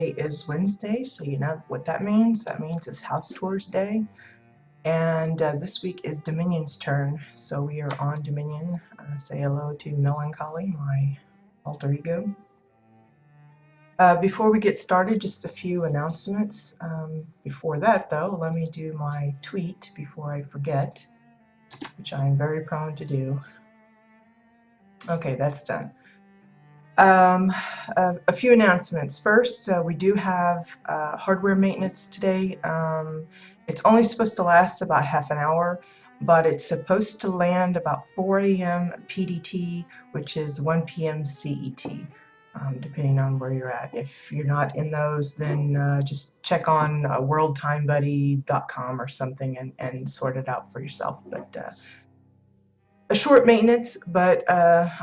Today is Wednesday, so you know what that means. That means it's House Tours Day. And this week is Dominion's turn, so we are on Dominion. Say hello to Melancholy, my alter ego. Before we get started, just a few announcements. Before that, though, let me do my tweet before I forget, which I am very prone to do. Okay, that's done. A few announcements. First, we do have hardware maintenance today. It's only supposed to last about half an hour, but it's supposed to land about 4 a.m. PDT, which is 1 p.m. CET, depending on where you're at. If you're not in those, then just check on worldtimebuddy.com or something and sort it out for yourself. But a short maintenance, but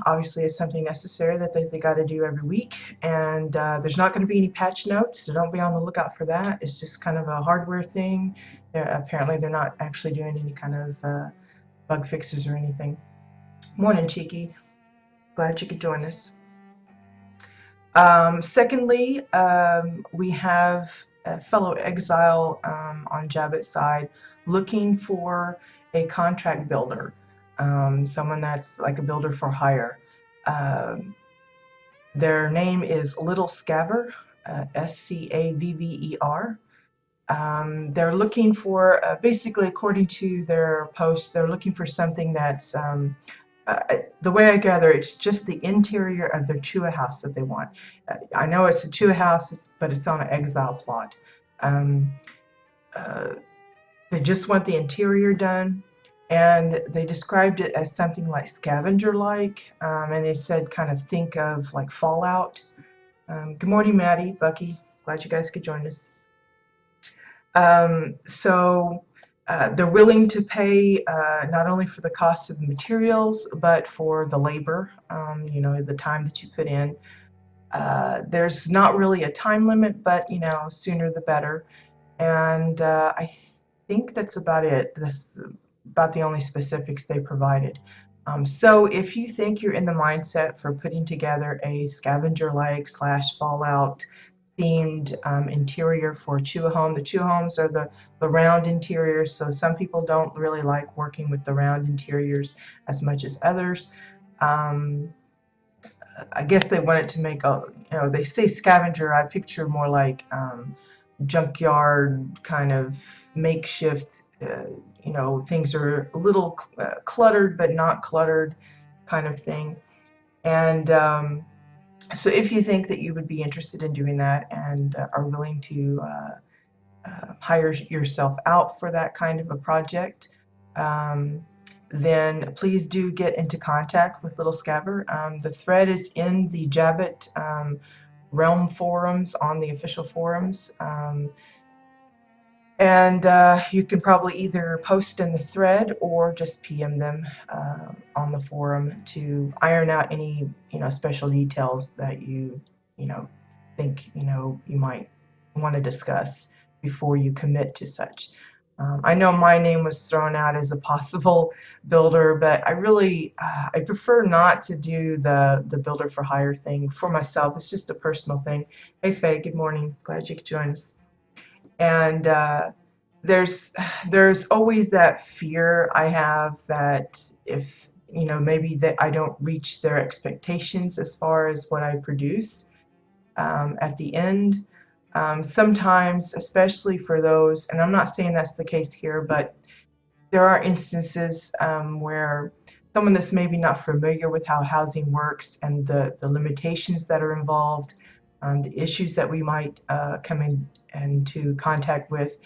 obviously it's something necessary that they got to do every week. And there's not going to be any patch notes, so don't be on the lookout for that. It's just kind of a hardware thing. Apparently they're not actually doing any kind of bug fixes or anything. Morning, Cheeky. Glad you could join us. Secondly, we have a fellow exile on Jabbit's side looking for a contract builder. Someone that's like a builder for hire. Their name is Little Scavver, Scavver. They're looking for, basically, according to their post, they're looking for something that's, the way I gather, it's just the interior of their Chua house that they want. I know it's a Chua house, but it's on an exile plot. They just want the interior done. And they described it as something like scavenger-like, and they said kind of think of like Fallout. Good morning, Maddie, Bucky. Glad you guys could join us. So they're willing to pay not only for the cost of the materials, but for the labor, you know, the time that you put in. There's not really a time limit, but, you know, sooner the better. And I think that's about it. That's about the only specifics they provided. So if you think you're in the mindset for putting together a scavenger-like / Fallout themed interior for a Chua home, the Chua homes are the round interiors, so some people don't really like working with the round interiors as much as others. I guess they wanted to make a, you know, they say scavenger, I picture more like junkyard kind of makeshift, you know, things are a little cluttered but not cluttered kind of thing. And so if you think that you would be interested in doing that and are willing to hire yourself out for that kind of a project, then please do get into contact with Little Scavver. The thread is in the Jabbit Realm forums, on the official forums. And you can probably either post in the thread or just PM them on the forum to iron out any, you know, special details that you know, think, you know, you might want to discuss before you commit to such. I know my name was thrown out as a possible builder, but I really, I prefer not to do the builder for hire thing for myself. It's just a personal thing. Hey, Faye, good morning. Glad you could join us. And there's always that fear I have that if, you know, maybe that I don't reach their expectations as far as what I produce at the end. Sometimes, especially for those, and I'm not saying that's the case here, but there are instances where someone that's maybe not familiar with how housing works and the limitations that are involved, the issues that we might come into contact with,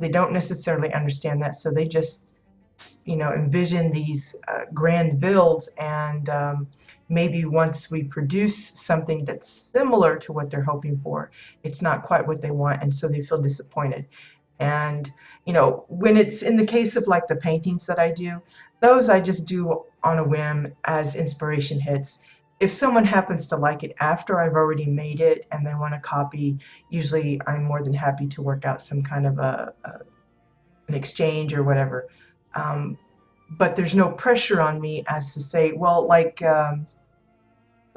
they don't necessarily understand that, so they just, you know, envision these grand builds, and maybe once we produce something that's similar to what they're hoping for, it's not quite what they want, and so they feel disappointed. And, you know, when it's in the case of like the paintings that I do, those I just do on a whim as inspiration hits. If someone happens to like it after I've already made it and they want to copy, usually I'm more than happy to work out some kind of an exchange or whatever. But there's no pressure on me as to say, well, like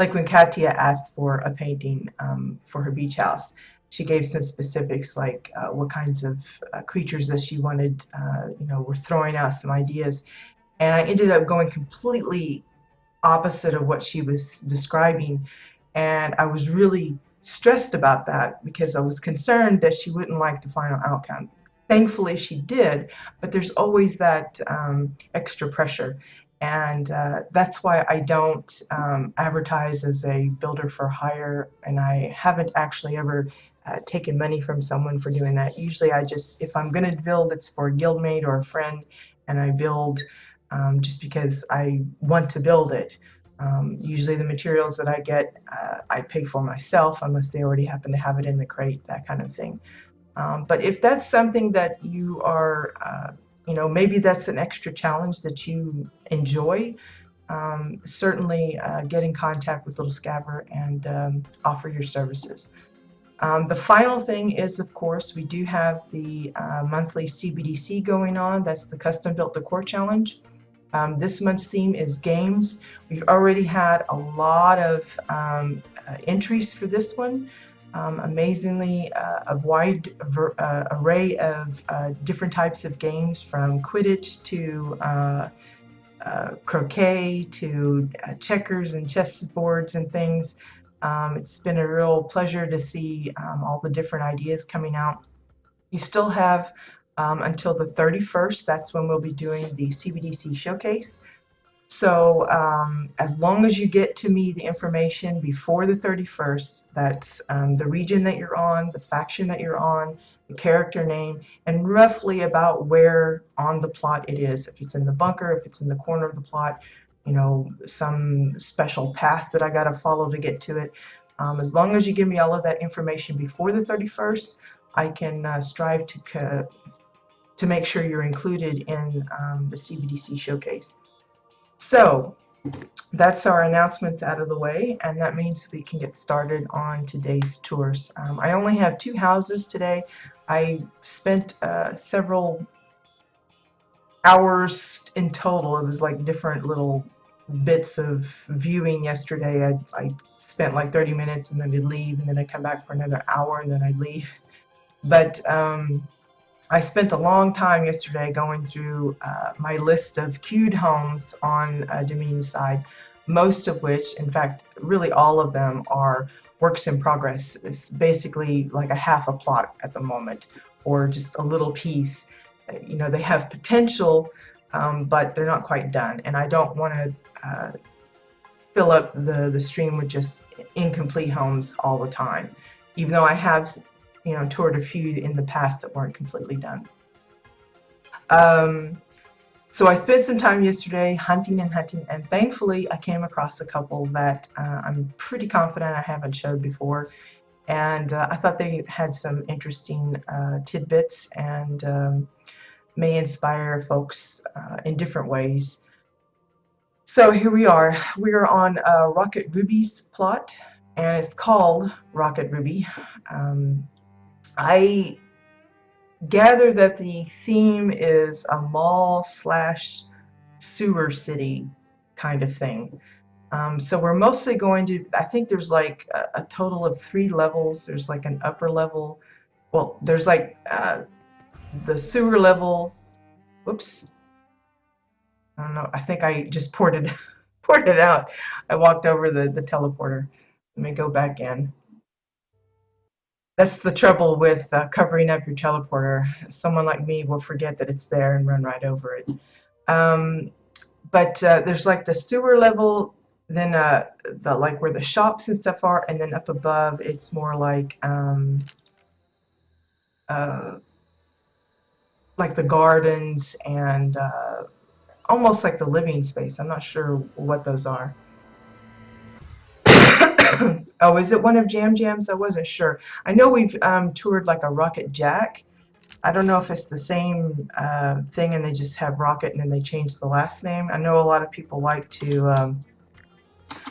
like when Katia asked for a painting for her beach house, she gave some specifics like what kinds of creatures that she wanted. We're throwing out some ideas, and I ended up going completely opposite of what she was describing, and I was really stressed about that because I was concerned that she wouldn't like the final outcome. Thankfully, she did, but there's always that extra pressure. And that's why I don't advertise as a builder for hire, and I haven't actually ever taken money from someone for doing that. Usually, if I'm going to build, it's for a guildmate or a friend, and I build just because I want to build it. Usually the materials that I get, I pay for myself unless they already happen to have it in the crate, that kind of thing. But if that's something that you are, maybe that's an extra challenge that you enjoy, certainly get in contact with Little Scabber and offer your services. The final thing is, of course, we do have the monthly CBDC going on. That's the Custom Built Decor Challenge. This month's theme is games. We've already had a lot of entries for this one. Amazingly, a wide array of different types of games, from Quidditch to croquet to checkers and chessboards and things. It's been a real pleasure to see all the different ideas coming out. You still have until the 31st. That's when we'll be doing the CBDC showcase. So as long as you get to me the information before the 31st, that's the region that you're on, the faction that you're on, the character name, and roughly about where on the plot it is. If it's in the bunker, if it's in the corner of the plot, some special path that I got to follow to get to it. As long as you give me all of that information before the 31st, I can strive to make sure you're included in the CBDC showcase. So that's our announcements out of the way, and that means we can get started on today's tours. I only have 2 houses today. I spent several hours in total. It was like different little bits of viewing yesterday. I spent like 30 minutes and then I'd leave, and then I'd come back for another hour and then I'd leave. But I spent a long time yesterday going through my list of queued homes on Dominion's side, most of which, in fact, really all of them, are works in progress. It's basically like a half a plot at the moment, or just a little piece. They have potential, but they're not quite done. And I don't want to fill up the stream with just incomplete homes all the time, even though I have toured a few in the past that weren't completely done. So I spent some time yesterday hunting, and thankfully I came across a couple that I'm pretty confident I haven't showed before, and I thought they had some interesting tidbits and may inspire folks in different ways. So here we are. We are on Rocket Ruby's plot, and it's called Rocket Ruby. I gather that the theme is a mall / sewer city kind of thing. So we're mostly going to, I think there's like a total of 3 levels. There's like an upper level. Well, there's like the sewer level. Whoops. I don't know. I think I just poured it out. I walked over the teleporter. Let me go back in. That's the trouble with covering up your teleporter. Someone like me will forget that it's there and run right over it. But there's like the sewer level, then the like where the shops and stuff are, and then up above it's more like the gardens and almost like the living space. I'm not sure what those are. Oh, is it one of Jam Jam's? I wasn't sure. I know we've toured like a Rocket Jack. I don't know if it's the same thing and they just have Rocket and then they change the last name. I know a lot of people like to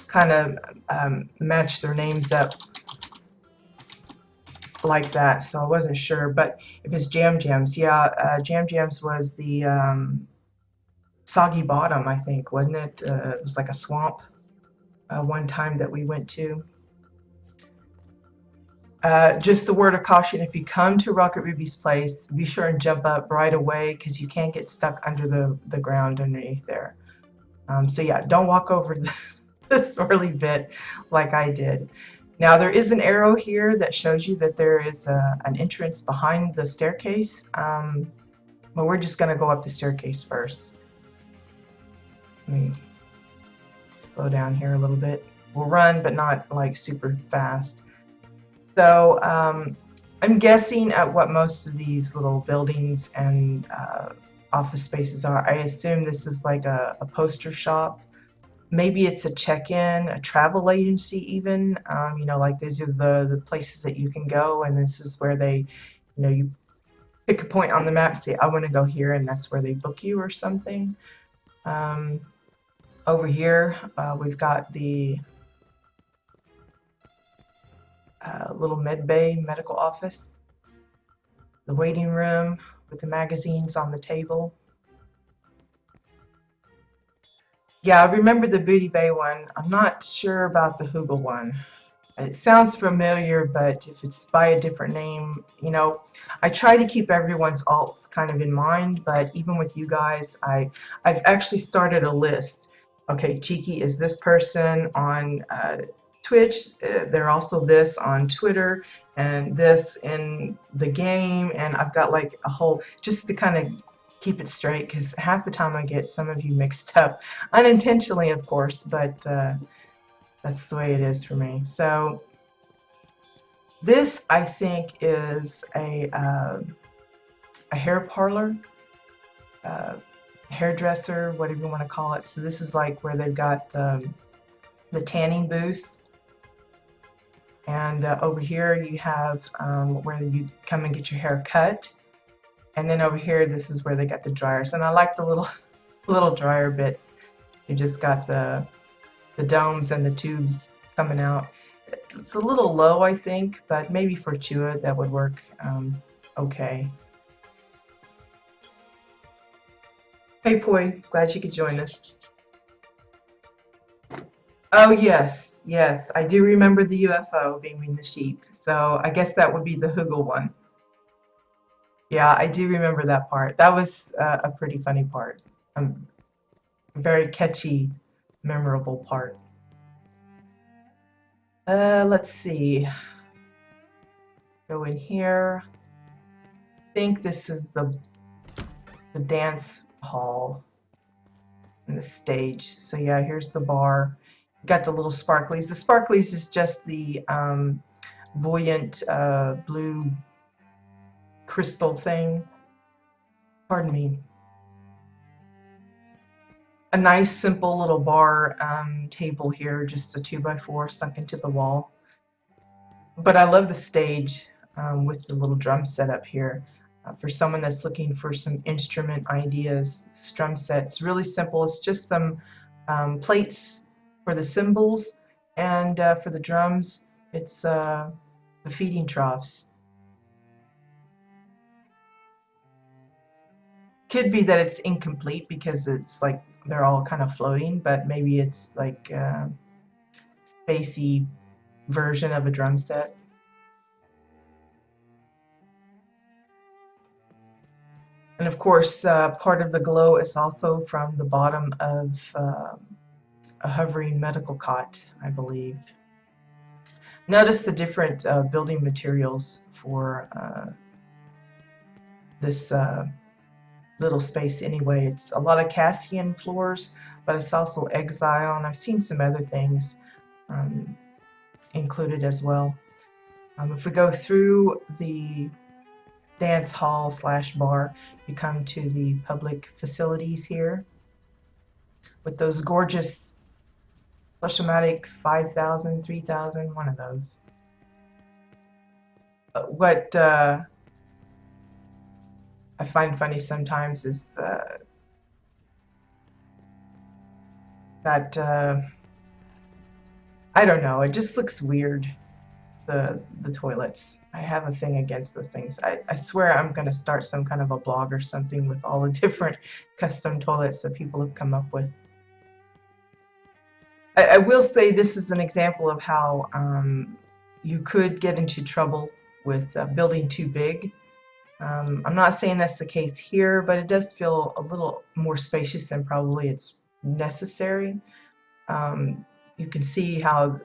kind of match their names up like that, so I wasn't sure. But if it's Jam Jam's, yeah, Jam Jam's was the Soggy Bottom, I think, wasn't it? It was like a swamp. one time that we went to. Just a word of caution, if you come to Rocket Ruby's place, be sure and jump up right away because you can't get stuck under the ground underneath there. So yeah, don't walk over the swirly bit like I did. Now there is an arrow here that shows you that there is an entrance behind the staircase, but we're just going to go up the staircase first. Let me slow down here a little bit. We'll run, but not like super fast. So I'm guessing at what most of these little buildings and office spaces are. I assume this is like a poster shop. Maybe it's a check-in, a travel agency even. You know, like these are the places that you can go, and this is where they, you know, you pick a point on the map, say, I want to go here, and that's where they book you or something. Over here, we've got the little med bay medical office, the waiting room with the magazines on the table. Yeah, I remember the Booty Bay one. I'm not sure about the Hoogle one. It sounds familiar, but if it's by a different name, you know, I try to keep everyone's alts kind of in mind, but even with you guys, I've actually started a list. Okay, Cheeky is this person on Twitch, they're also this on Twitter, and this in the game, and I've got like a whole, just to kind of keep it straight, because half the time I get some of you mixed up, unintentionally of course, but that's the way it is for me. So this, I think, is a hair parlor, hairdresser, whatever you want to call it. So this is like where they've got the tanning booths. And over here you have where you come and get your hair cut. And then over here, this is where they got the dryers. And I like the little dryer bits. You just got the domes and the tubes coming out. It's a little low, I think, but maybe for Chua that would work okay. Hey Poi, glad you could join us. Oh yes, yes, I do remember the UFO being the sheep. So I guess that would be the Hoogle one. Yeah, I do remember that part. That was a pretty funny part. Very catchy, memorable part. Let's see. Go in here. I think this is the dance hall and the stage. So yeah, here's the bar. Got the little sparklies. The sparklies is just the buoyant blue crystal thing. Pardon me. A nice simple little bar table here, just a 2x4 sunk into the wall. But I love the stage with the little drum set up here. For someone that's looking for some instrument ideas, this drum set's really simple. It's just some plates for the cymbals, and for the drums, it's the feeding troughs. Could be that it's incomplete because it's like they're all kind of floating, but maybe it's like a spacey version of a drum set. And of course, part of the glow is also from the bottom of a hovering medical cot, I believe. Notice the different building materials for this little space anyway. It's a lot of Cassian floors, but it's also Exile, and I've seen some other things included as well. If we go through the dance hall / bar, you come to the public facilities here with those gorgeous Flush-O-Matic 5000, 3000, one of those. What I find funny sometimes is that I don't know, it just looks weird, the toilets. I have a thing against those things. I swear I'm going to start some kind of a blog or something with all the different custom toilets that people have come up with. I will say this is an example of how you could get into trouble with building too big. I'm not saying that's the case here, but it does feel a little more spacious than probably it's necessary. Um, you can see how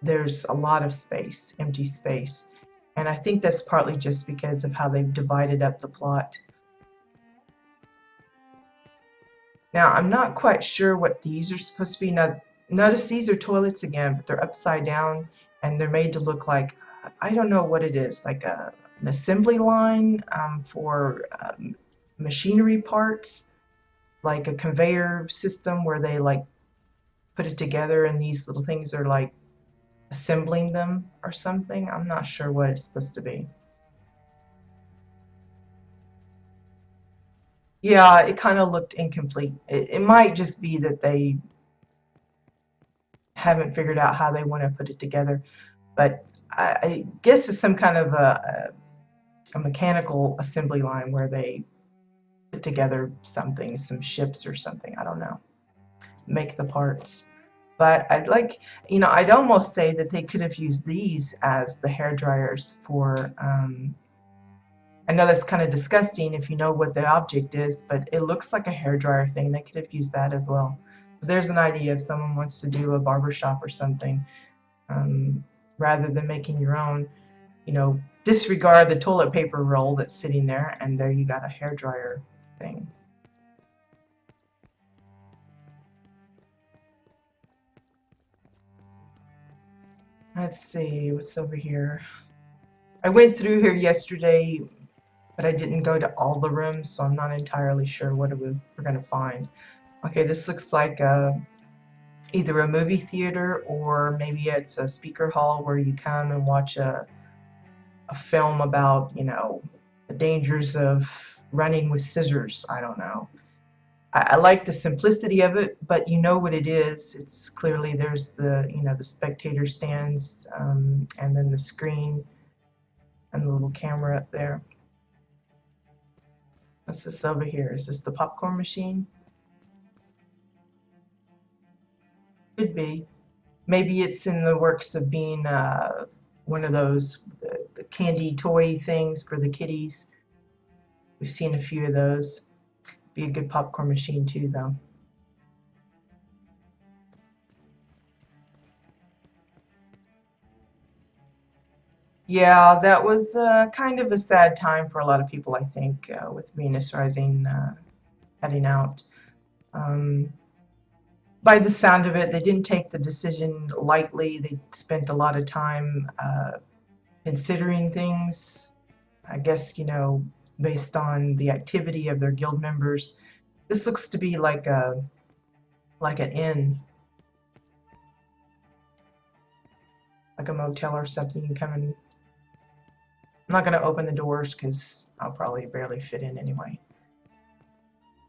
there's a lot of space, empty space. And I think that's partly just because of how they've divided up the plot. Now, I'm not quite sure what these are supposed to be. Now, notice these are toilets again, but they're upside down and they're made to look like, I don't know what it is, like an assembly line for machinery parts, like a conveyor system where they like put it together and these little things are like assembling them or something. I'm not sure what it's supposed to be. Yeah, it kind of looked incomplete. It might just be that they haven't figured out how they want to put it together, but I guess it's some kind of a mechanical assembly line where they put together something, some ships or something. I don't know. Make the parts. But I'd like, I'd almost say that they could have used these as the hair dryers for. I know that's kind of disgusting if you know what the object is, but it looks like a hair dryer thing. They could have used that as well. So there's an idea if someone wants to do a barber shop or something, rather than making your own, disregard the toilet paper roll that's sitting there, and there you got a hair dryer thing. Let's see what's over here. I went through here yesterday, but I didn't go to all the rooms, so I'm not entirely sure what we're going to find. Okay, this looks like either a movie theater or maybe it's a speaker hall where you come and watch a film about, the dangers of running with scissors. I don't know. I like the simplicity of it, but you know what it is. It's clearly there's the spectator stands, and then the screen and the little camera up there. What's this over here? Is this the popcorn machine? Could be. Maybe it's in the works of being one of those the candy toy things for the kiddies. We've seen a few of those. Be a good popcorn machine too, though. Yeah, that was kind of a sad time for a lot of people, I think, with Venus Rising heading out. Um, by the sound of it, they didn't take the decision lightly. They spent a lot of time considering things. I guess, based on the activity of their guild members. This looks to be like an inn, like a motel or something. You come in. I'm not going to open the doors because I'll probably barely fit in anyway.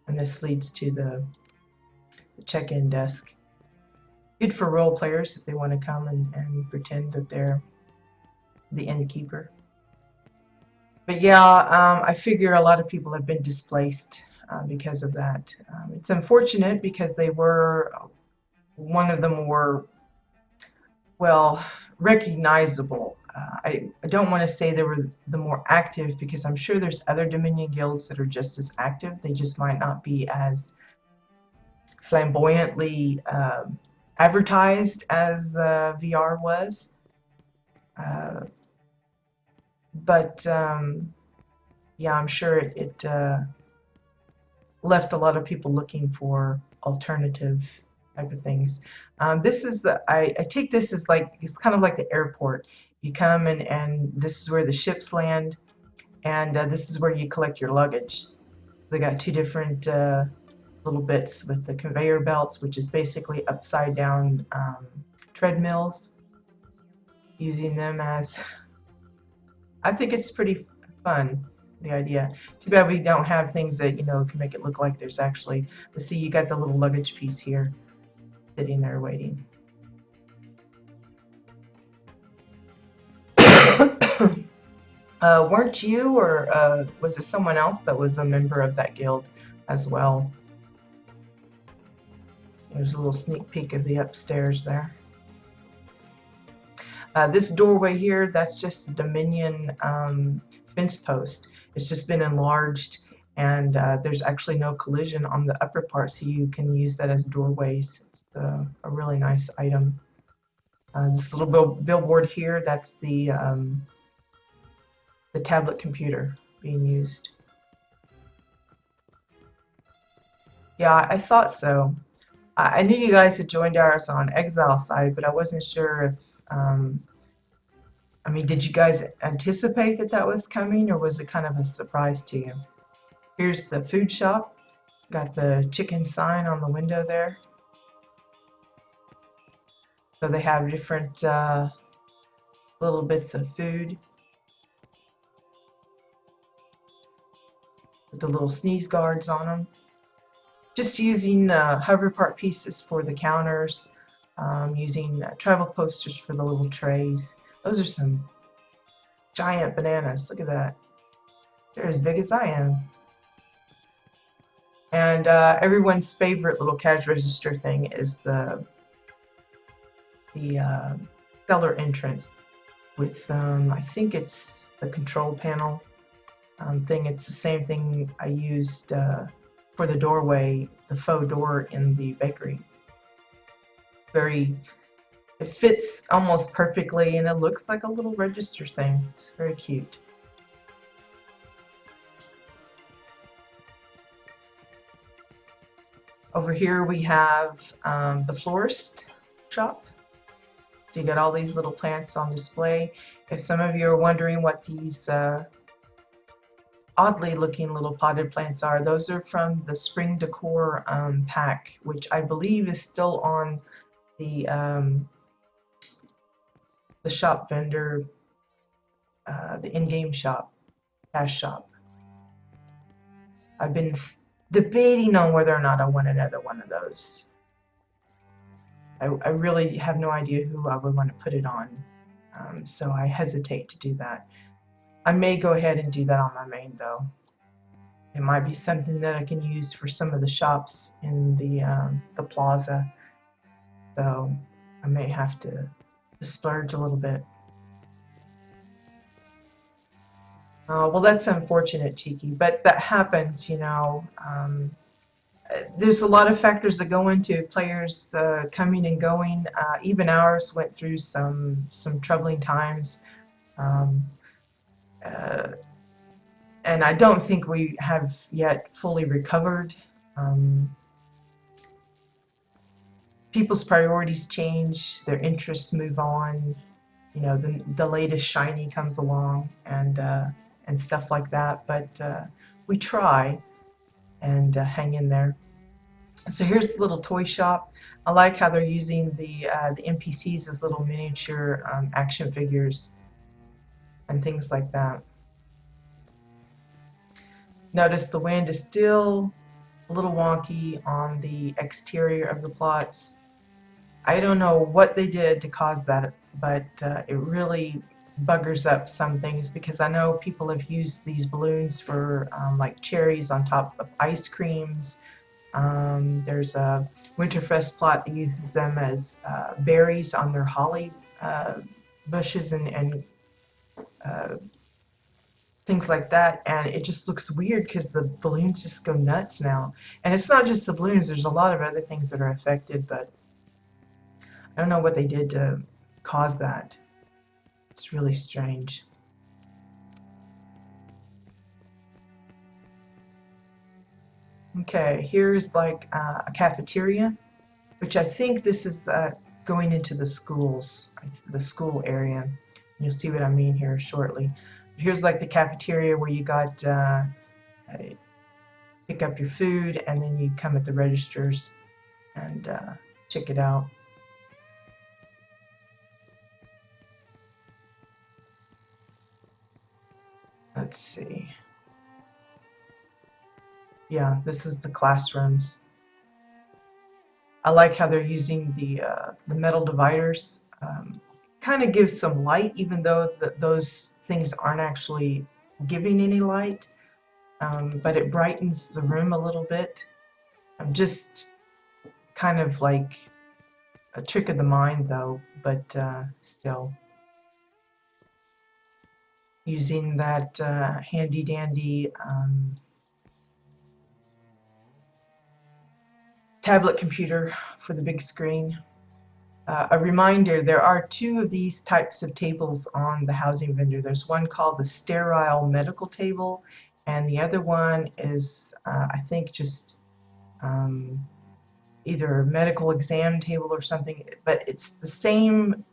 And this leads to the check-in desk. Good for role players if they want to come and pretend that they're the innkeeper. But yeah, I figure a lot of people have been displaced because of that. It's unfortunate because they were one of the more, well, recognizable. I don't want to say they were the more active because I'm sure there's other Dominion guilds that are just as active. They just might not be as flamboyantly advertised as VR was. But yeah, I'm sure it left a lot of people looking for alternative type of things. This is I take this as like, it's kind of like the airport. You come and this is where the ships land, and this is where you collect your luggage. They got two different little bits with the conveyor belts, which is basically upside down treadmills, using them as, I think it's pretty fun, the idea. Too bad we don't have things that, can make it look like there's actually, let's see, you got the little luggage piece here, sitting there waiting. Weren't you, or was it someone else that was a member of that guild as well? There's a little sneak peek of the upstairs there. This doorway here, that's just a Dominion fence post. It's just been enlarged, and there's actually no collision on the upper part, so you can use that as doorways. It's a really nice item. This little billboard here, that's the tablet computer being used. Yeah, I thought so. I knew you guys had joined ours on Exile side, but I wasn't sure if, I mean, did you guys anticipate that that was coming, or was it kind of a surprise to you? Here's the food shop. Got the chicken sign on the window there. So they have different little bits of food. With the little sneeze guards on them. Just using hover part pieces for the counters, using travel posters for the little trays. Those are some giant bananas. Look at that. They're as big as I am. And everyone's favorite little cash register thing is the seller entrance with, I think it's the control panel thing. It's the same thing I used for the doorway, the faux door in the bakery. It fits almost perfectly, and it looks like a little register thing. It's very cute. Over here we have the florist shop. So you got all these little plants on display. If some of you are wondering what these oddly looking little potted plants are, those are from the spring decor pack, which I believe is still on the shop vendor, the in-game shop, cash shop. I've been debating on whether or not I want another one of those. I really have no idea who I would want to put it on, so I hesitate to do that. I may go ahead and do that on my main though. It might be something that I can use for some of the shops in the plaza, so I may have to splurge a little bit. Well, that's unfortunate, Tiki, but that happens, you know. There's a lot of factors that go into players coming and going. Even ours went through some troubling times. And I don't think we have yet fully recovered. People's priorities change, their interests move on. You know, the latest shiny comes along, and stuff like that. But we try and hang in there. So here's the little toy shop. I like how they're using the NPCs as little miniature action figures and things like that. Notice the wind is still a little wonky on the exterior of the plots. I don't know what they did to cause that, but it really buggers up some things, because I know people have used these balloons for like cherries on top of ice creams. There's a Winterfest plot that uses them as berries on their holly bushes and things like that, and it just looks weird because the balloons just go nuts now. And it's not just the balloons, there's a lot of other things that are affected, but I don't know what they did to cause that. It's really strange. Okay, here's like a cafeteria, which I think this is going into the schools, the school area. You'll see what I mean here shortly. Here's like the cafeteria where you got pick up your food, and then you come at the registers and check it out. Let's see. Yeah, this is the classrooms. I like how they're using the metal dividers. Kind of gives some light, even though those things aren't actually giving any light, but it brightens the room a little bit. kind of like a trick of the mind though, but still using that handy dandy tablet computer for the big screen. A reminder, there are two of these types of tables on the housing vendor. There's one called the sterile medical table, and the other one is, I think, just either a medical exam table or something, but it's the same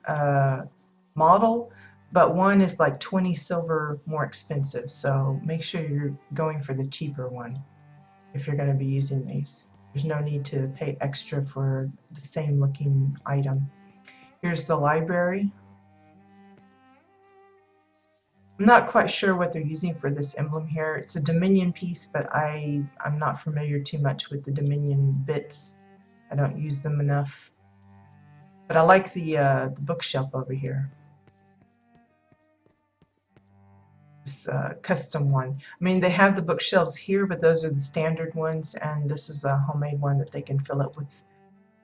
model, but one is like 20 silver more expensive. So make sure you're going for the cheaper one if you're going to be using these. There's no need to pay extra for the same looking item. Here's the library. I'm not quite sure what they're using for this emblem here. It's a Dominion piece, but I'm not familiar too much with the Dominion bits. I don't use them enough. But I like the bookshelf over here. This custom one. I mean, they have the bookshelves here, but those are the standard ones, and this is a homemade one that they can fill up with,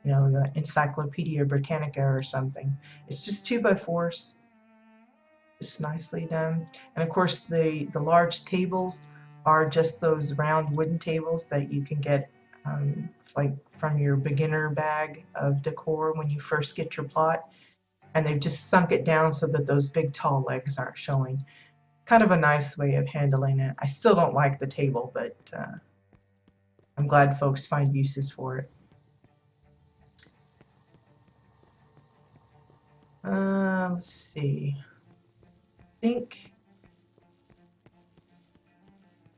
you know, the Encyclopedia Britannica or something. It's just 2x4s. Just nicely done. And of course, the large tables are just those round wooden tables that you can get like from your beginner bag of decor when you first get your plot. And they've just sunk it down so that those big tall legs aren't showing. Kind of a nice way of handling it. I still don't like the table, but I'm glad folks find uses for it. Let's see. I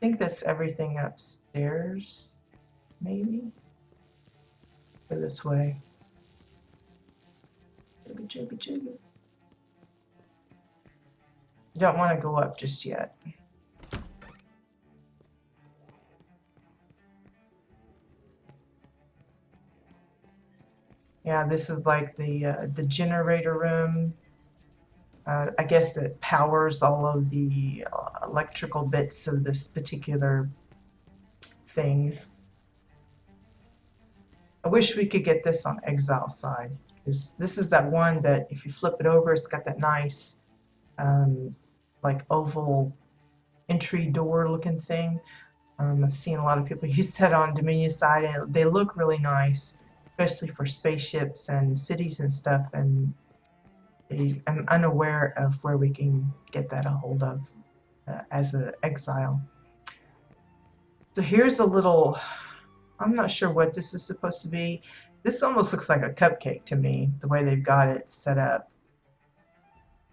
think that's everything upstairs, maybe. Go this way. You don't want to go up just yet. Yeah, this is like the generator room. I guess that powers all of the electrical bits of this particular thing. I wish we could get this on Exile side, because this is that one that if you flip it over, it's got that nice like oval entry door looking thing. I've seen a lot of people use that on Dominion side, and they look really nice, especially for spaceships and cities and stuff. And I'm unaware of where we can get that a hold of as an Exile. So here's a little, I'm not sure what this is supposed to be. This almost looks like a cupcake to me, the way they've got it set up.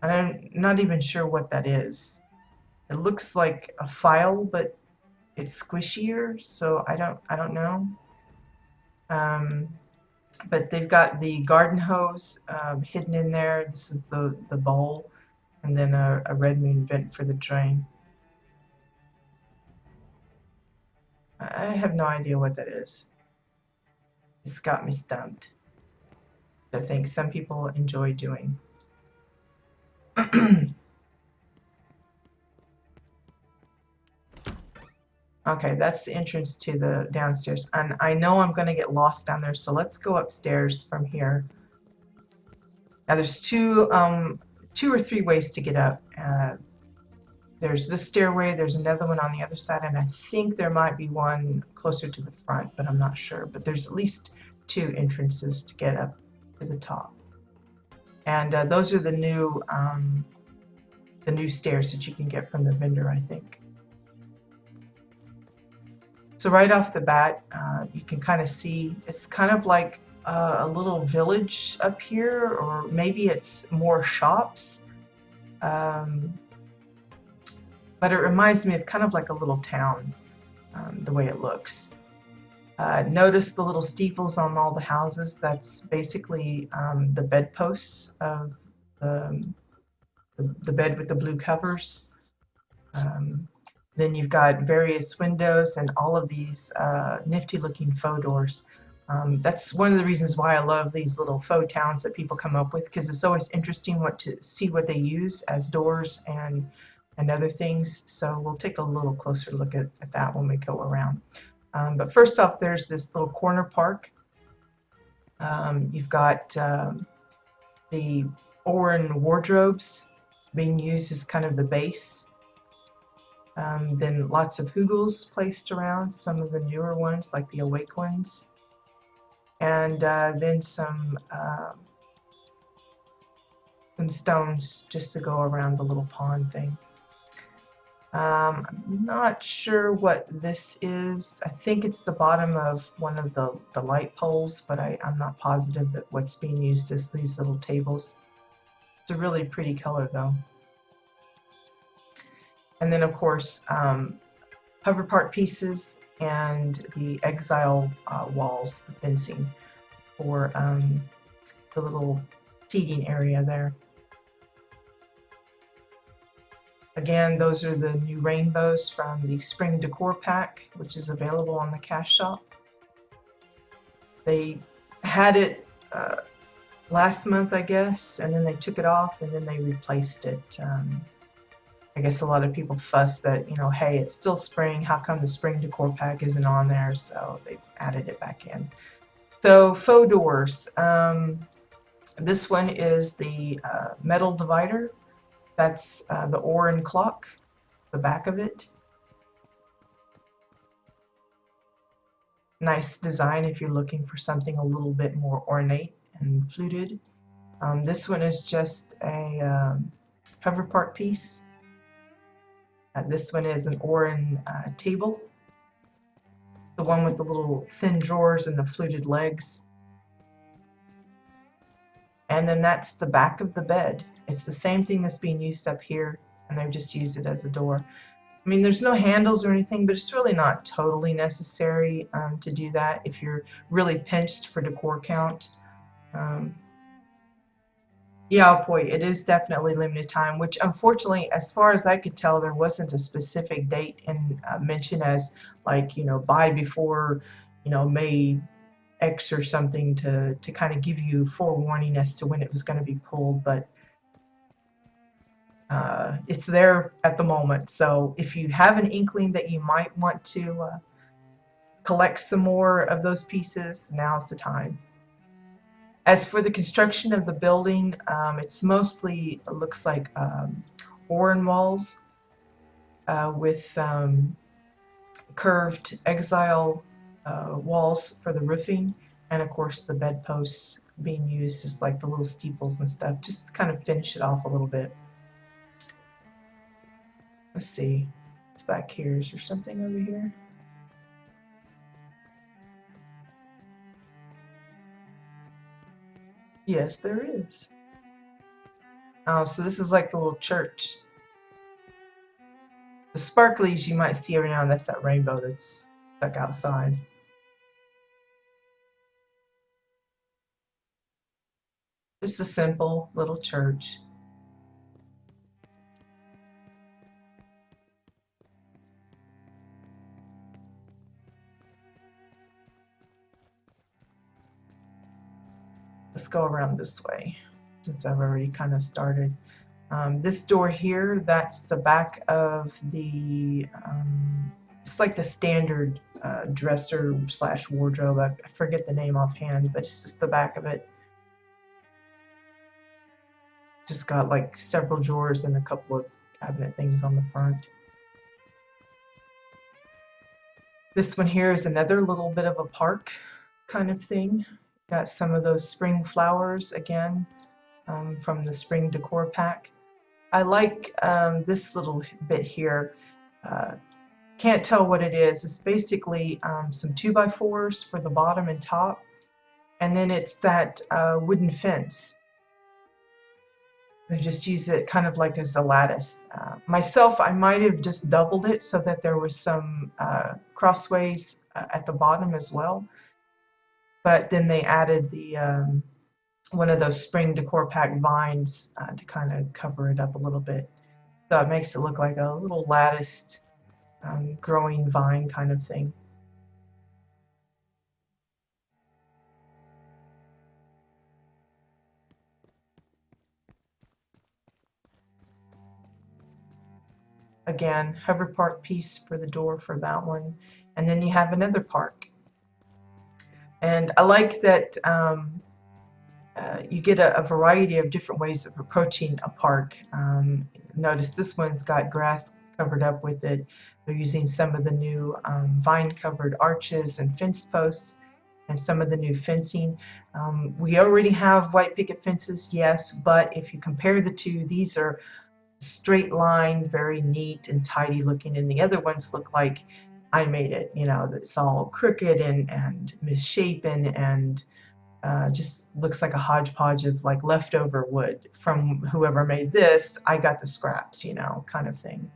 And I'm not even sure what that is. It looks like a file, but it's squishier, so I don't know. But they've got the garden hose hidden in there. This is the bowl, and then a red moon vent for the drain. I have no idea what that is. It's got me stumped. I think some people enjoy doing. Okay, that's the entrance to the downstairs, and I know I'm going to get lost down there, so let's go upstairs from here. Now there's two or three ways to get up. There's this stairway, there's another one on the other side, and I think there might be one closer to the front, but I'm not sure. But there's at least two entrances to get up to the top. And those are the new stairs that you can get from the vendor, I think. So right off the bat, you can kind of see it's kind of like a little village up here, or maybe it's more shops. But it reminds me of kind of like a little town, the way it looks. Notice the little steeples on all the houses. That's basically the bedposts of the bed with the blue covers. Then you've got various windows and all of these nifty looking faux doors. That's one of the reasons why I love these little faux towns that people come up with, because it's always interesting to see what they use as doors and other things. So we'll take a little closer look at that when we go around. But first off, there's this little corner park. You've got the Oran wardrobes being used as kind of the base. Then lots of hugels placed around, some of the newer ones like the awake ones. And then some stones just to go around the little pond thing. I'm not sure what this is. I think it's the bottom of one of the light poles, but I'm not positive that what's being used is these little tables. It's a really pretty color though. And then of course, hover part pieces and the exile walls, the fencing for the little seating area there. Again, those are the new rainbows from the spring decor pack, which is available on the cash shop. They had it last month, I guess, and then they took it off and then they replaced it. I guess a lot of people fuss that, you know, hey, it's still spring, how come the spring decor pack isn't on there? So they added it back in. So faux doors. This one is the metal divider. That's the Oran clock, the back of it. Nice design if you're looking for something a little bit more ornate and fluted. This one is just a hover part piece. This one is an Oran table. The one with the little thin drawers and the fluted legs. And then that's the back of the bed. It's the same thing that's being used up here, and they've just used it as a door. I mean, there's no handles or anything, but it's really not totally necessary to do that if you're really pinched for decor count. Yeah, boy, it is definitely limited time, which unfortunately, as far as I could tell, there wasn't a specific date in mention as like, you know, buy before, you know, May X or something to kind of give you forewarning as to when it was going to be pulled, but it's there at the moment. So if you have an inkling that you might want to collect some more of those pieces, now's the time. As for the construction of the building, it's mostly, it looks like Oran walls with curved exile walls for the roofing, and of course the bedposts being used as like the little steeples and stuff, just to kind of finish it off a little bit. Let's see, it's back here. Is there something over here? Yes, there is. Oh, so this is like the little church. The sparklies you might see every now and then, that's that rainbow that's stuck outside. Just a simple little church. Let's go around this way since I've already kind of started. This door here, that's the back of the, it's like the standard dresser slash wardrobe. I forget the name offhand, but it's just the back of it. Just got like several drawers and a couple of cabinet things on the front. This one here is another little bit of a park kind of thing. Got some of those spring flowers again from the spring decor pack. I like this little bit here. Can't tell what it is. It's basically some 2x4s for the bottom and top, and then it's that wooden fence. They just use it kind of like as a lattice. Myself, I might have just doubled it so that there was some crossways at the bottom as well. But then they added the one of those spring decor pack vines to kind of cover it up a little bit. So it makes it look like a little latticed growing vine kind of thing. Again, hover part piece for the door for that one. And then you have another park. And I like that you get a variety of different ways of approaching a park. Notice this one's got grass covered up with it. They're using some of the new vine-covered arches and fence posts and some of the new fencing. We already have white picket fences, yes, but if you compare the two, these are straight line, very neat and tidy looking, and the other ones look like I made it. You know, it's all crooked and misshapen and just looks like a hodgepodge of like leftover wood from whoever made this. I got the scraps, you know, kind of thing.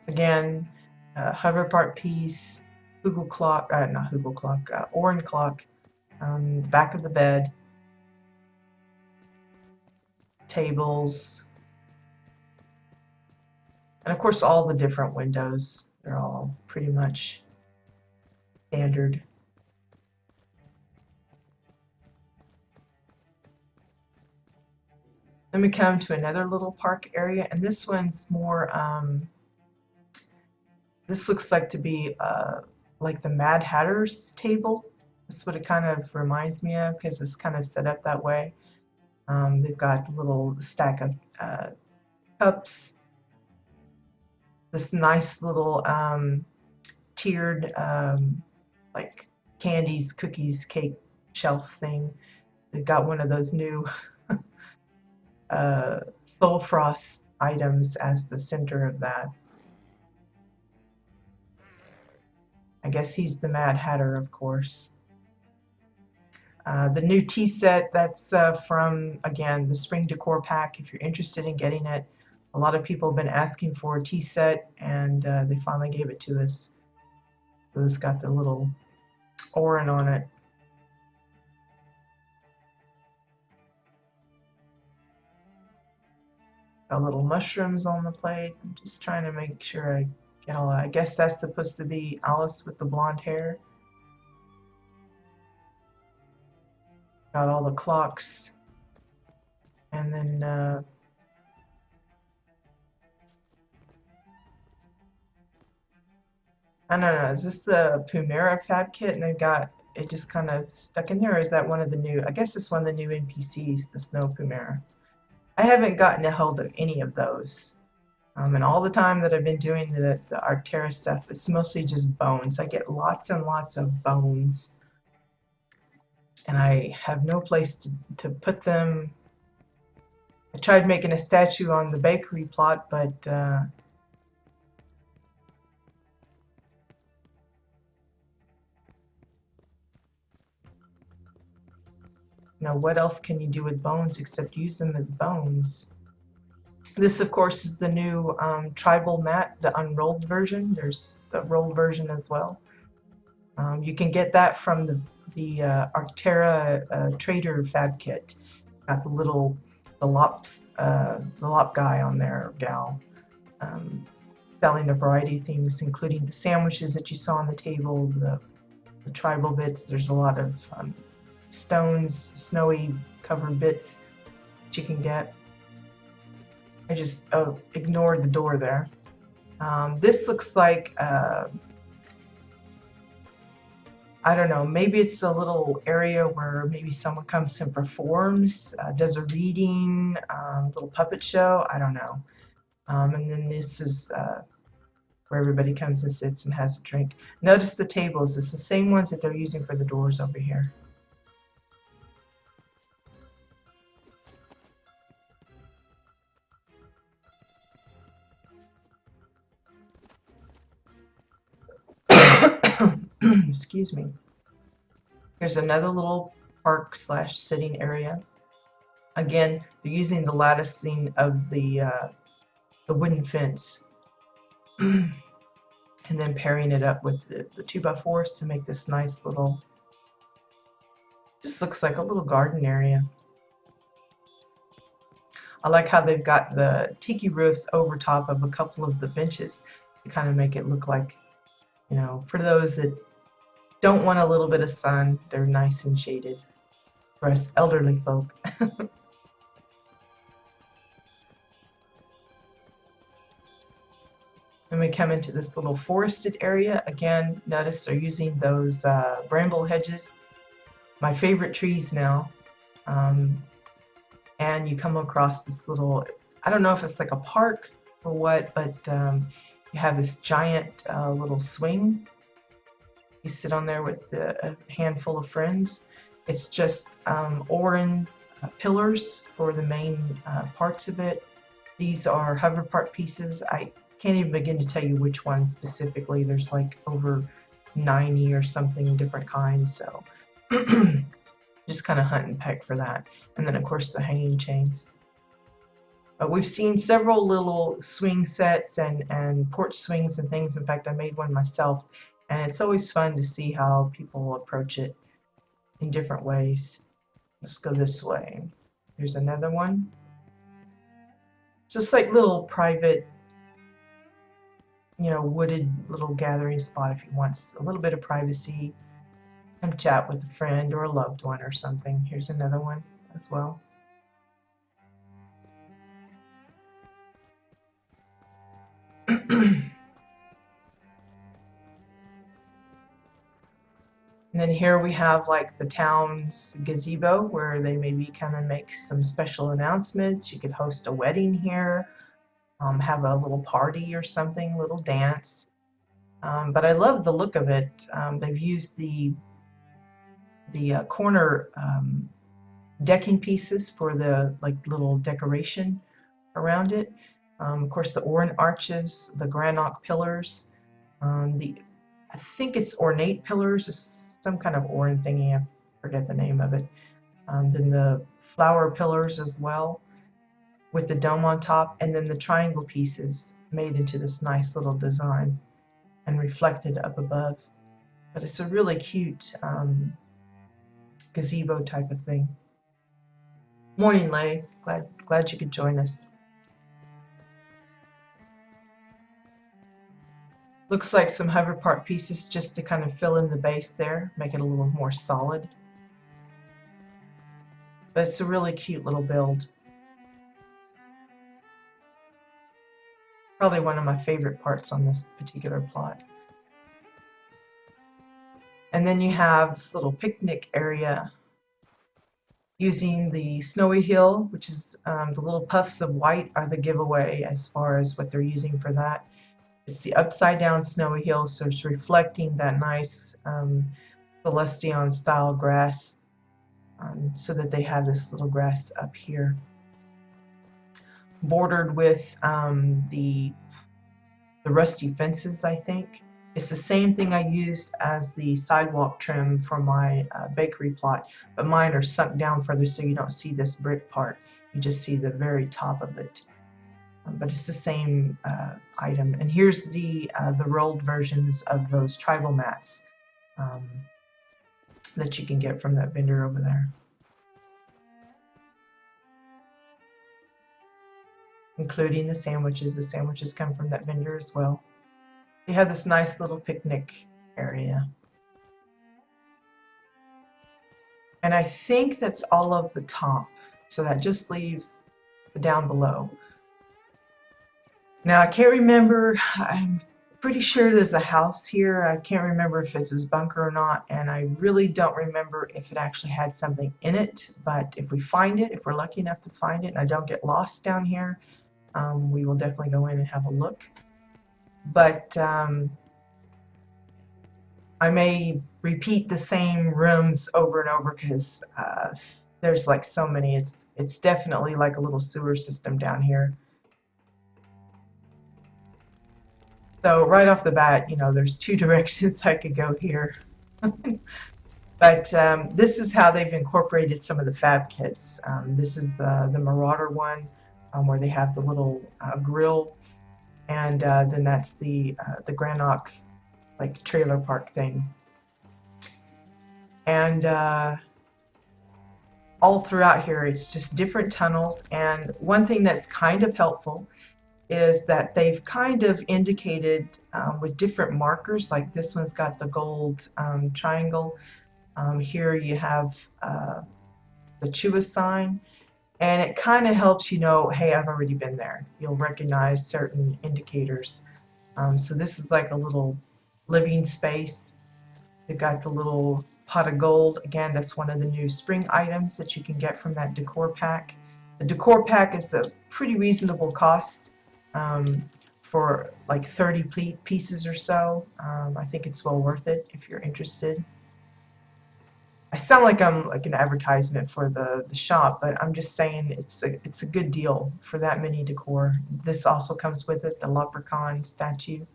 Again, hover part piece, Google clock, not Google clock, Orin clock, the back of the bed, tables, and of course all the different windows. They're all pretty much standard. Then we come to another little park area, and this one's more, this looks like to be like the Mad Hatter's table. That's what it kind of reminds me of because it's kind of set up that way. They've got a little stack of cups, this nice little tiered like candies, cookies, cake shelf thing. They've got one of those new Soul Frost items as the center of that. I guess he's the Mad Hatter, of course. The new tea set, that's from, again, the Spring Decor Pack. If you're interested in getting it, a lot of people have been asking for a tea set, and they finally gave it to us. So it's got the little Orin on it. Got little mushrooms on the plate. I'm just trying to make sure I get all that. I guess that's supposed to be Alice with the blonde hair. Got all the clocks. And then I don't know, is this the Pumera Fab Kit and they've got it just kind of stuck in there, or is that one of the new, I guess it's one of the new NPCs, the Snow Pumera. I haven't gotten a hold of any of those. And all the time that I've been doing the Arctera stuff, it's mostly just bones. I get lots and lots of bones. And I have no place to put them. I tried making a statue on the bakery plot, but you know, what else can you do with bones except use them as bones? This, of course, is the new tribal mat, the unrolled version. There's the rolled version as well. You can get that from the Arctera Trader Fab Kit. Got the lop guy on there, gal, selling a variety of things, including the sandwiches that you saw on the table, the tribal bits. There's a lot of stones, snowy covered bits that you can get. I just ignored the door there. This looks like, I don't know, maybe it's a little area where maybe someone comes and performs, does a reading, little puppet show, I don't know. And then this is where everybody comes and sits and has a drink. Notice the tables, it's the same ones that they're using for the doors over here. Excuse me. Here's another little park slash sitting area. Again, they're using the latticing of the wooden fence and then pairing it up with the 2x4s to make this nice little, just looks like a little garden area. I like how they've got the tiki roofs over top of a couple of the benches to kind of make it look like, you know, for those that don't want a little bit of sun, they're nice and shaded for us elderly folk. Then we come into this little forested area. Again, notice they're using those bramble hedges, my favorite trees now. Um, and you come across this little, I don't know if it's like a park or what, but you have this giant little swing. You sit on there with a handful of friends. It's just orange pillars for the main parts of it. These are hover part pieces. I can't even begin to tell you which ones specifically. There's like over 90 or something different kinds. So just kind of hunt and peck for that. And then of course the hanging chains. We've seen several little swing sets and porch swings and things. In fact, I made one myself, and it's always fun to see how people approach it in different ways. Let's go this way. Here's another one. Just like little private, wooded little gathering spot if you want a little bit of privacy. Come chat with a friend or a loved one or something. Here's another one as well. And then here we have like the town's gazebo where they maybe come and make some special announcements. You could host a wedding here, have a little party or something, little dance. But I love the look of it. They've used the corner decking pieces for the little decoration around it. Of course, the Oran arches, the granite pillars, I think it's ornate pillars, some kind of Oran thingy, I forget the name of it. Then the flower pillars as well, with the dome on top, and then the triangle pieces made into this nice little design and reflected up above. But it's a really cute gazebo type of thing. Morning, Lay. Glad you could join us. Looks like some hover part pieces just to kind of fill in the base there, make it a little more solid. But it's a really cute little build. Probably one of my favorite parts on this particular plot. And then you have this little picnic area using the snowy hill, which is the little puffs of white are the giveaway as far as what they're using for that. It's the upside down snowy hill, so it's reflecting that nice Celestion style grass, so that they have this little grass up here, bordered with the rusty fences, I think. It's the same thing I used as the sidewalk trim for my bakery plot, but mine are sunk down further so you don't see this brick part. You just see the very top of it. But it's the same item. And here's the rolled versions of those tribal mats that you can get from that vendor over there. Including the sandwiches. The sandwiches come from that vendor as well. You have this nice little picnic area. And I think that's all of the top. So that just leaves down below. Now, I can't remember, I'm pretty sure there's a house here. I can't remember if it was bunker or not, and I really don't remember if it actually had something in it, but if we find it, if we're lucky enough to find it and I don't get lost down here, we will definitely go in and have a look. But I may repeat the same rooms over and over because there's like so many. It's definitely like a little sewer system down here. So right off the bat, there's two directions I could go here. But this is how they've incorporated some of the fab kits. This is the Marauder one, where they have the little grill, and then that's the Granok trailer park thing. And all throughout here, it's just different tunnels. And one thing that's kind of helpful is that they've kind of indicated with different markers, like this one's got the gold triangle. Here you have the Chua sign, and it kind of helps you know, hey, I've already been there. You'll recognize certain indicators So this is like a little living space. They've got the little pot of gold. Again, that's one of the new spring items that you can get from that decor pack. The decor pack is a pretty reasonable cost for like 30 pieces or so. I think it's well worth it if you're interested. I sound like I'm like an advertisement for the shop, but I'm just saying it's a good deal for that many decor. This also comes with it, the leprechaun statue.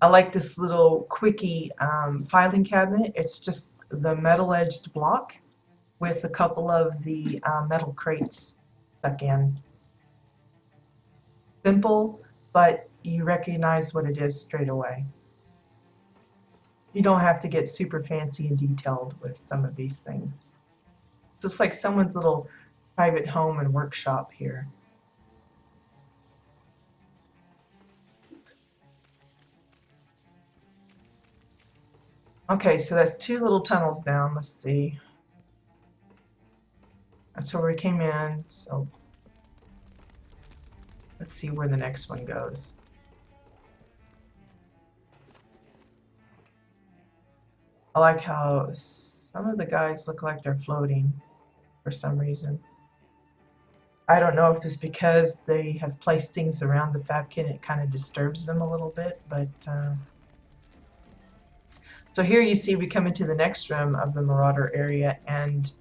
I like this little quickie filing cabinet. It's just the metal edged block with a couple of the metal crates stuck in. Simple, but you recognize what it is straight away. You don't have to get super fancy and detailed with some of these things. Just like someone's little private home and workshop here. Okay, so that's 2 little tunnels down. Let's see. That's where we came in. So let's see where the next one goes. I like how some of the guys look like they're floating for some reason. I don't know if it's because they have placed things around the fab kit and it kind of disturbs them a little bit, but so here you see we come into the next room of the Marauder area, and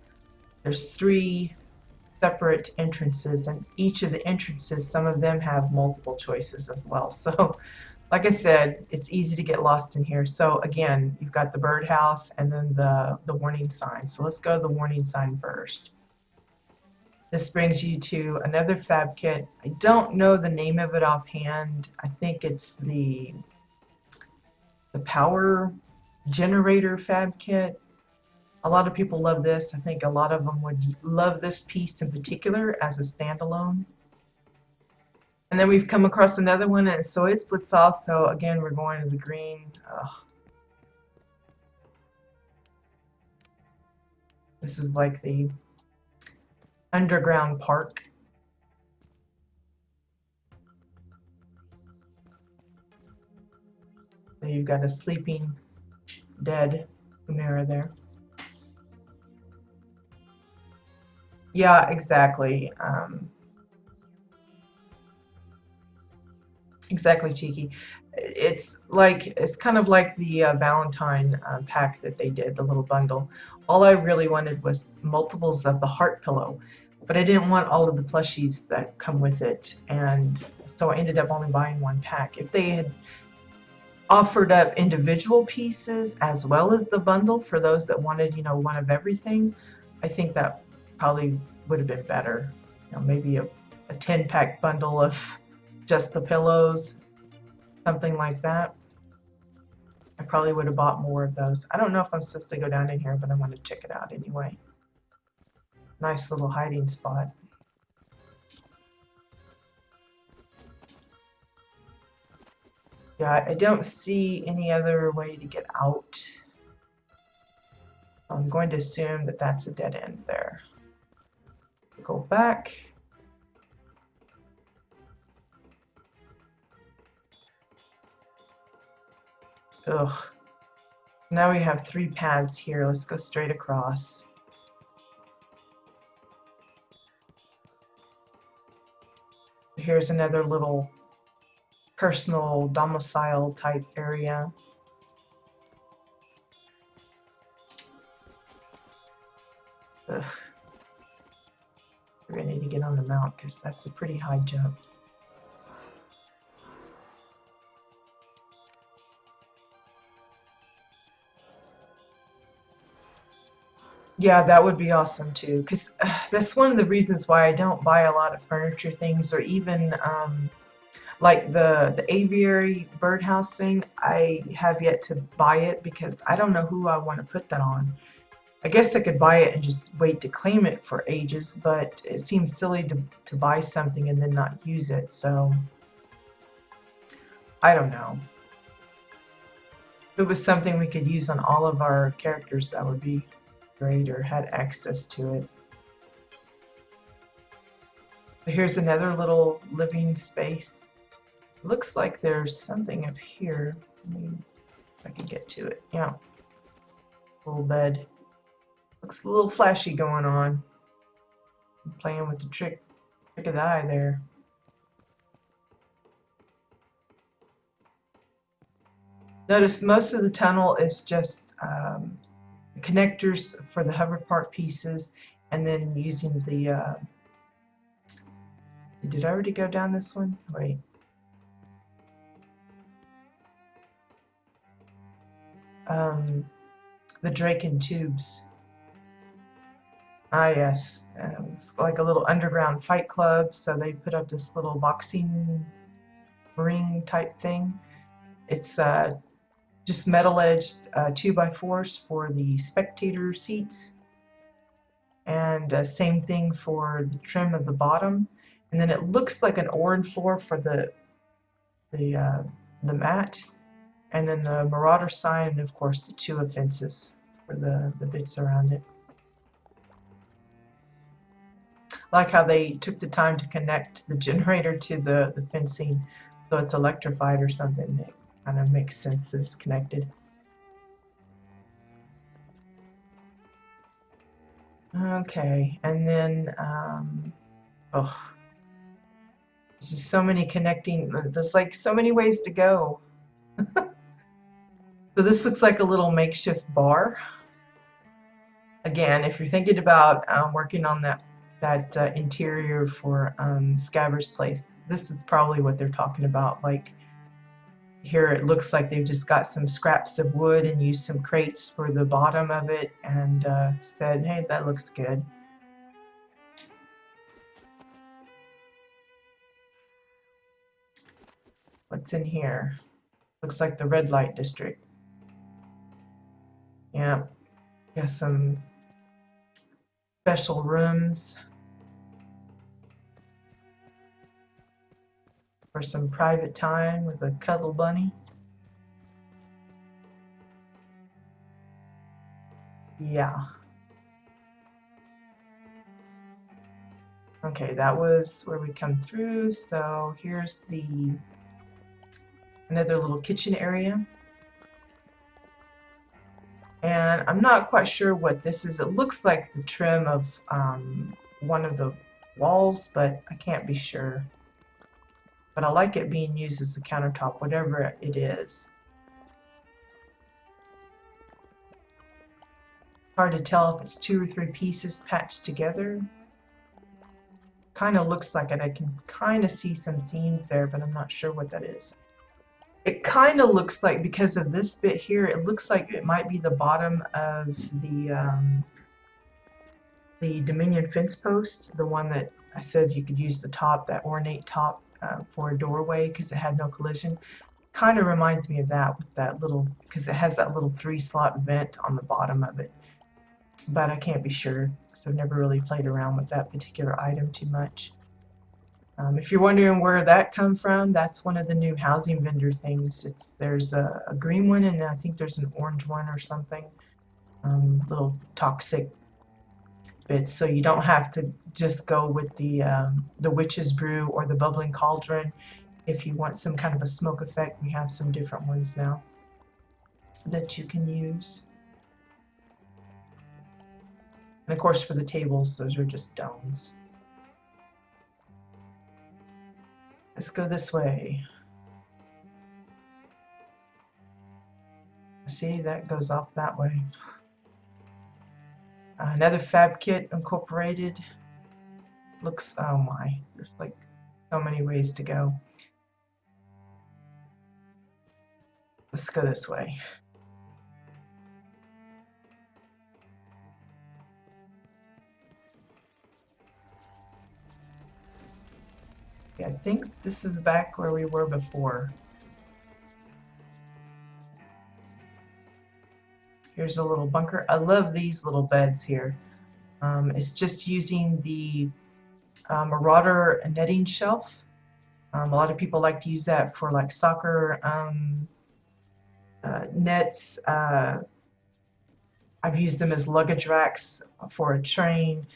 there's 3 separate entrances, and each of the entrances, some of them have multiple choices as well. So like I said, it's easy to get lost in here. So again, you've got the birdhouse and then the warning sign. So let's go to the warning sign first. This brings you to another fab kit. I don't know the name of it offhand. I think it's the power generator fab kit. A lot of people love this. I think a lot of them would love this piece in particular as a standalone. And then we've come across another one, and so it splits off. So again, we're going to the green. Ugh. This is like the underground park. So you've got a sleeping dead Chimera there. Yeah, exactly. Exactly, Cheeky. It's kind of like the Valentine pack that they did, the little bundle. All I really wanted was multiples of the heart pillow, but I didn't want all of the plushies that come with it, and so I ended up only buying 1 pack. If they had offered up individual pieces as well as the bundle for those that wanted, one of everything, I think that probably would have been better. Maybe a 10-pack bundle of just the pillows, something like that. I probably would have bought more of those. I don't know if I'm supposed to go down in here, but I'm going to check it out anyway. Nice little hiding spot. Yeah, I don't see any other way to get out. I'm going to assume that that's a dead end there. Go back. Ugh. Now we have 3 paths here. Let's go straight across. Here's another little personal domicile type area. Ugh. We're gonna need to get on the mount because that's a pretty high jump. Yeah, that would be awesome too, because that's one of the reasons why I don't buy a lot of furniture things, or even like the aviary birdhouse thing. I have yet to buy it because I don't know who I want to put that on. I guess I could buy it and just wait to claim it for ages, but it seems silly to buy something and then not use it, so I don't know. If it was something we could use on all of our characters, that would be great, or had access to it. So here's another little living space. Looks like there's something up here. Maybe if I can get to it. Yeah, little bed. Looks a little flashy going on. I'm playing with the trick of the eye there. Notice most of the tunnel is just connectors for the hover part pieces, and then using the. Did I already go down this one? Wait. The Draken tubes. Ah, yes. It was like a little underground fight club, so they put up this little boxing ring type thing. It's just metal edged 2x4s for the spectator seats, and same thing for the trim of the bottom. And then it looks like an orange floor for the mat, and then the Marauder sign, and of course the 2 fences for the bits around it. I like how they took the time to connect the generator to the fencing, so it's electrified or something. It kind of makes sense that it's connected. Okay, and then, oh, this is so many connecting, there's like so many ways to go. So this looks like a little makeshift bar. Again, if you're thinking about working on that interior for Scabbers' place, this is probably what they're talking about. Like here, it looks like they've just got some scraps of wood and used some crates for the bottom of it, and said, "Hey, that looks good." What's in here? Looks like the red light district. Yeah, got some special rooms for some private time with a cuddle bunny. Yeah. Okay, that was where we come through. So here's another little kitchen area. And I'm not quite sure what this is. It looks like the trim of one of the walls, but I can't be sure. But I like it being used as a countertop, whatever it is. Hard to tell if it's 2 or 3 pieces patched together. Kind of looks like it. I can kind of see some seams there, but I'm not sure what that is. It kind of looks like, because of this bit here, it looks like it might be the bottom of the Dominion fence post, the one that I said you could use the top, that ornate top, for a doorway because it had no collision. Kind of reminds me of that, with that little, because it has that little 3-slot vent on the bottom of it. But I can't be sure, because I've never really played around with that particular item too much. If you're wondering where that come from, that's one of the new housing vendor things. There's a green one, and I think there's an orange one or something. Little toxic bits, so you don't have to just go with the witch's brew or the bubbling cauldron. If you want some kind of a smoke effect, we have some different ones now that you can use. And of course, for the tables, those are just domes. Let's go this way. See, that goes off that way. Another fab kit incorporated. Looks, oh my, there's like so many ways to go. Let's go this way. Yeah, I think this is back where we were before. Here's a little bunker. I love these little beds here. It's just using the Marauder netting shelf. A lot of people like to use that for like soccer nets. I've used them as luggage racks for a train.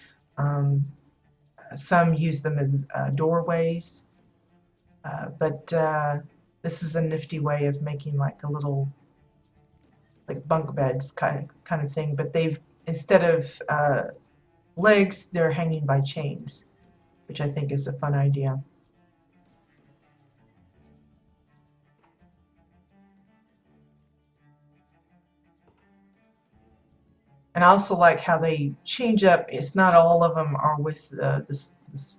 Some use them as doorways. But this is a nifty way of making like a little like bunk beds kind of thing. But they've, instead of legs, they're hanging by chains, which I think is a fun idea. And I also like how they change up. It's not all of them are with this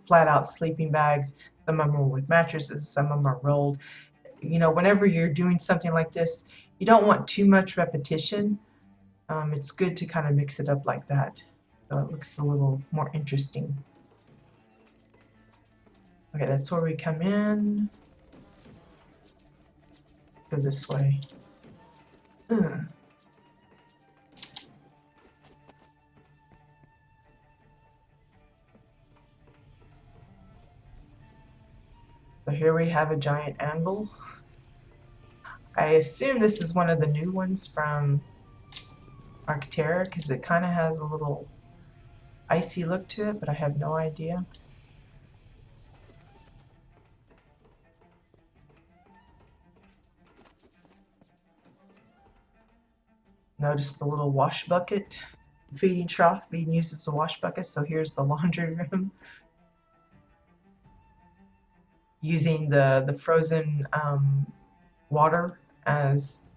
flat out sleeping bags. Some of them are with mattresses, some of them are rolled. You know, whenever you're doing something like this, you don't want too much repetition. It's good to kind of mix it up like that, so it looks a little more interesting. Okay, that's where we come in. Go this way. So here we have a giant anvil. I assume this is one of the new ones from Arctera because it kind of has a little icy look to it, but I have no idea. Notice the little wash bucket, feeding trough being used as a wash bucket. So here's the laundry room, using the frozen water as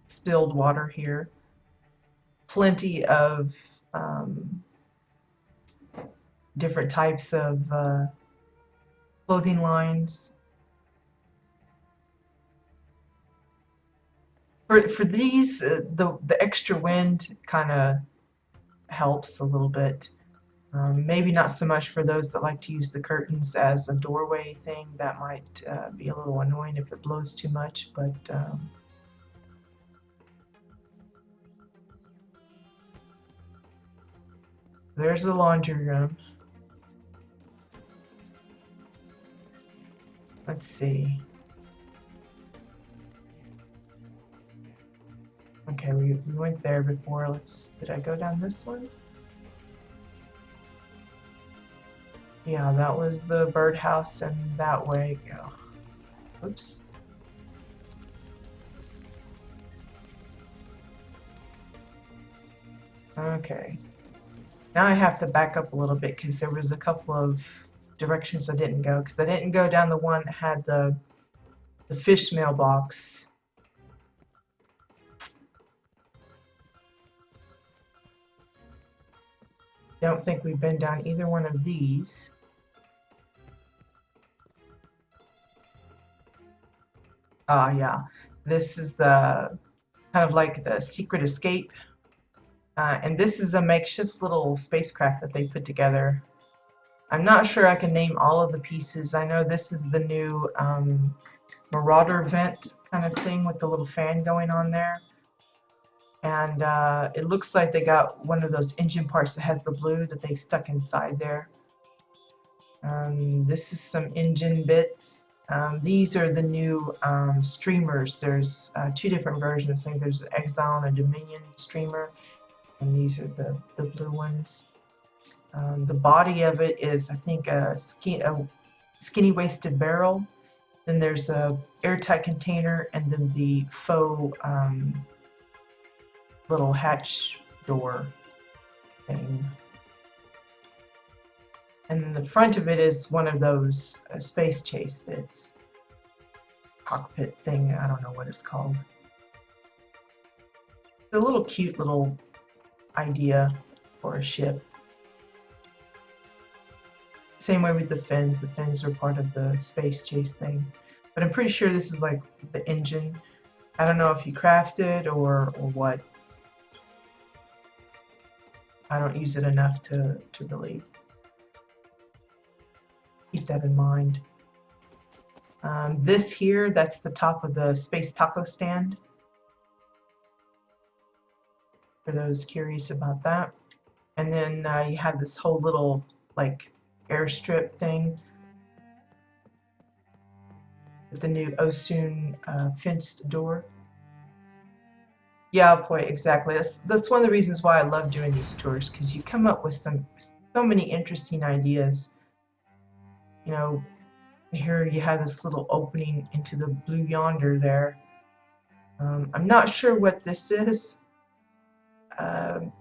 spilled water here. Plenty of different types of clothing lines. For these, the extra wind kind of helps a little bit. Maybe not so much for those that like to use the curtains as a doorway thing. That might be a little annoying if it blows too much, but there's the laundry room. Let's see. Okay, we went there before. Did I go down this one? Yeah, that was the birdhouse, and that way go. Oops. Okay. Now I have to back up a little bit because there was a couple of directions I didn't go, because I didn't go down the one that had the fish mailbox. Don't think we've been down either one of these. Yeah, this is the kind of like the secret escape, and this is a makeshift little spacecraft that they put together. I'm not sure I can name all of the pieces. I know this is the new Marauder vent kind of thing with the little fan going on there. And it looks like they got one of those engine parts that has the blue that they've stuck inside there. This is some engine bits. These are the new streamers. There's two different versions. I think there's an Exile and a Dominion streamer, and these are the blue ones. The body of it is, I think, a skinny-waisted barrel. Then there's a airtight container, and then the faux little hatch door thing. And then the front of it is one of those space chase bits. Cockpit thing, I don't know what it's called. It's a little cute little idea for a ship. Same way with the fins. The fins are part of the space chase thing. But I'm pretty sure this is like the engine. I don't know if you craft it or what. I don't use it enough to really keep that in mind. This here, that's the top of the space taco stand, for those curious about that. And then you have this whole little like airstrip thing with the new Osun fenced door. Yeah, boy, exactly. That's one of the reasons why I love doing these tours, because you come up with so many interesting ideas. You know, Here you have this little opening into the blue yonder there. I'm not sure what this is. Um,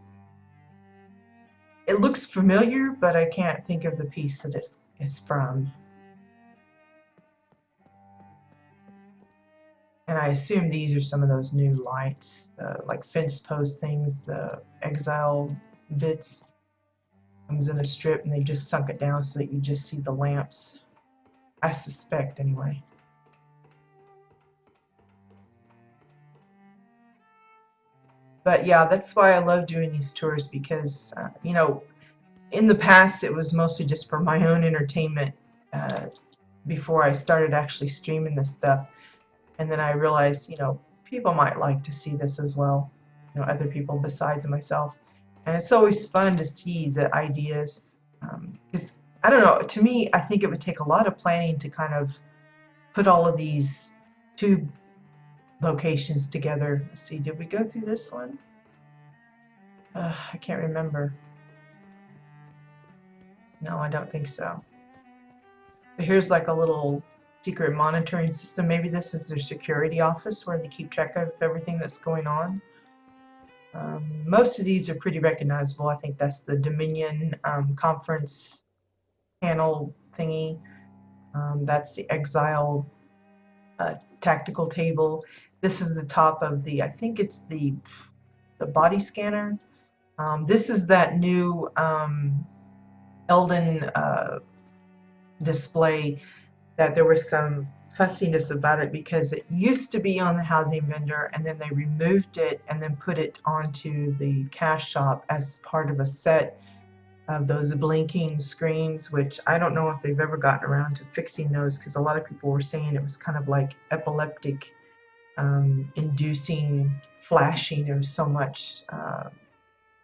it looks familiar, but I can't think of the piece that it's from. And I assume these are some of those new lights, like fence post things, the exile bits. Comes in a strip and they just sunk it down so that you just see the lamps. I suspect, anyway. But yeah, that's why I love doing these tours because, you know, in the past it was mostly just for my own entertainment before I started actually streaming this stuff. And then I realized, you know, people might like to see this as well, you know, other people besides myself. And it's always fun to see the ideas. Because, I don't know, to me, I think it would take a lot of planning to kind of put all of these tube locations together. Let's see, did we go through this one? I can't remember. No, I don't think so. So here's like a little secret monitoring system. Maybe this is their security office where they keep track of everything that's going on. Most of these are pretty recognizable. I think that's the Dominion conference panel thingy. That's the Exile tactical table. This is the top of the, I think it's the body scanner. This is that new Eldon display that there was some fussiness about it because it used to be on the housing vendor and then they removed it and then put it onto the cash shop as part of a set of those blinking screens, which I don't know if they've ever gotten around to fixing those because a lot of people were saying it was kind of like epileptic inducing flashing. There was so much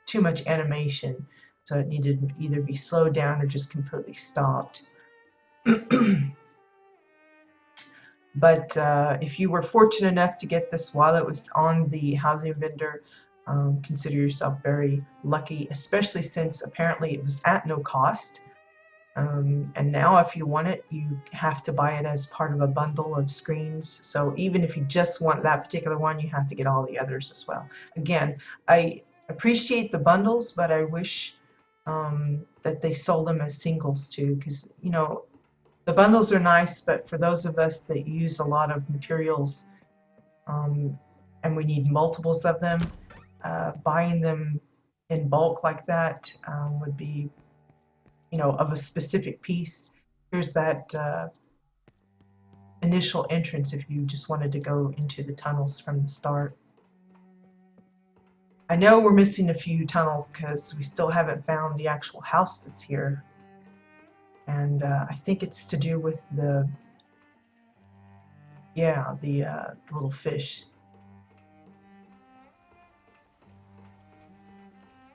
too much animation, so it needed to either be slowed down or just completely stopped. But if you were fortunate enough to get this while it was on the housing vendor, consider yourself very lucky, especially since apparently it was at no cost. And now if you want it, you have to buy it as part of a bundle of screens. So even if you just want that particular one, you have to get all the others as well. Again, I appreciate the bundles, but I wish that they sold them as singles too, because, you know, the bundles are nice, but for those of us that use a lot of materials and we need multiples of them, buying them in bulk like that would be, you know, of a specific piece. Here's that initial entrance if you just wanted to go into the tunnels from the start. I know we're missing a few tunnels because we still haven't found the actual house that's here. And I think it's to do with the little fish.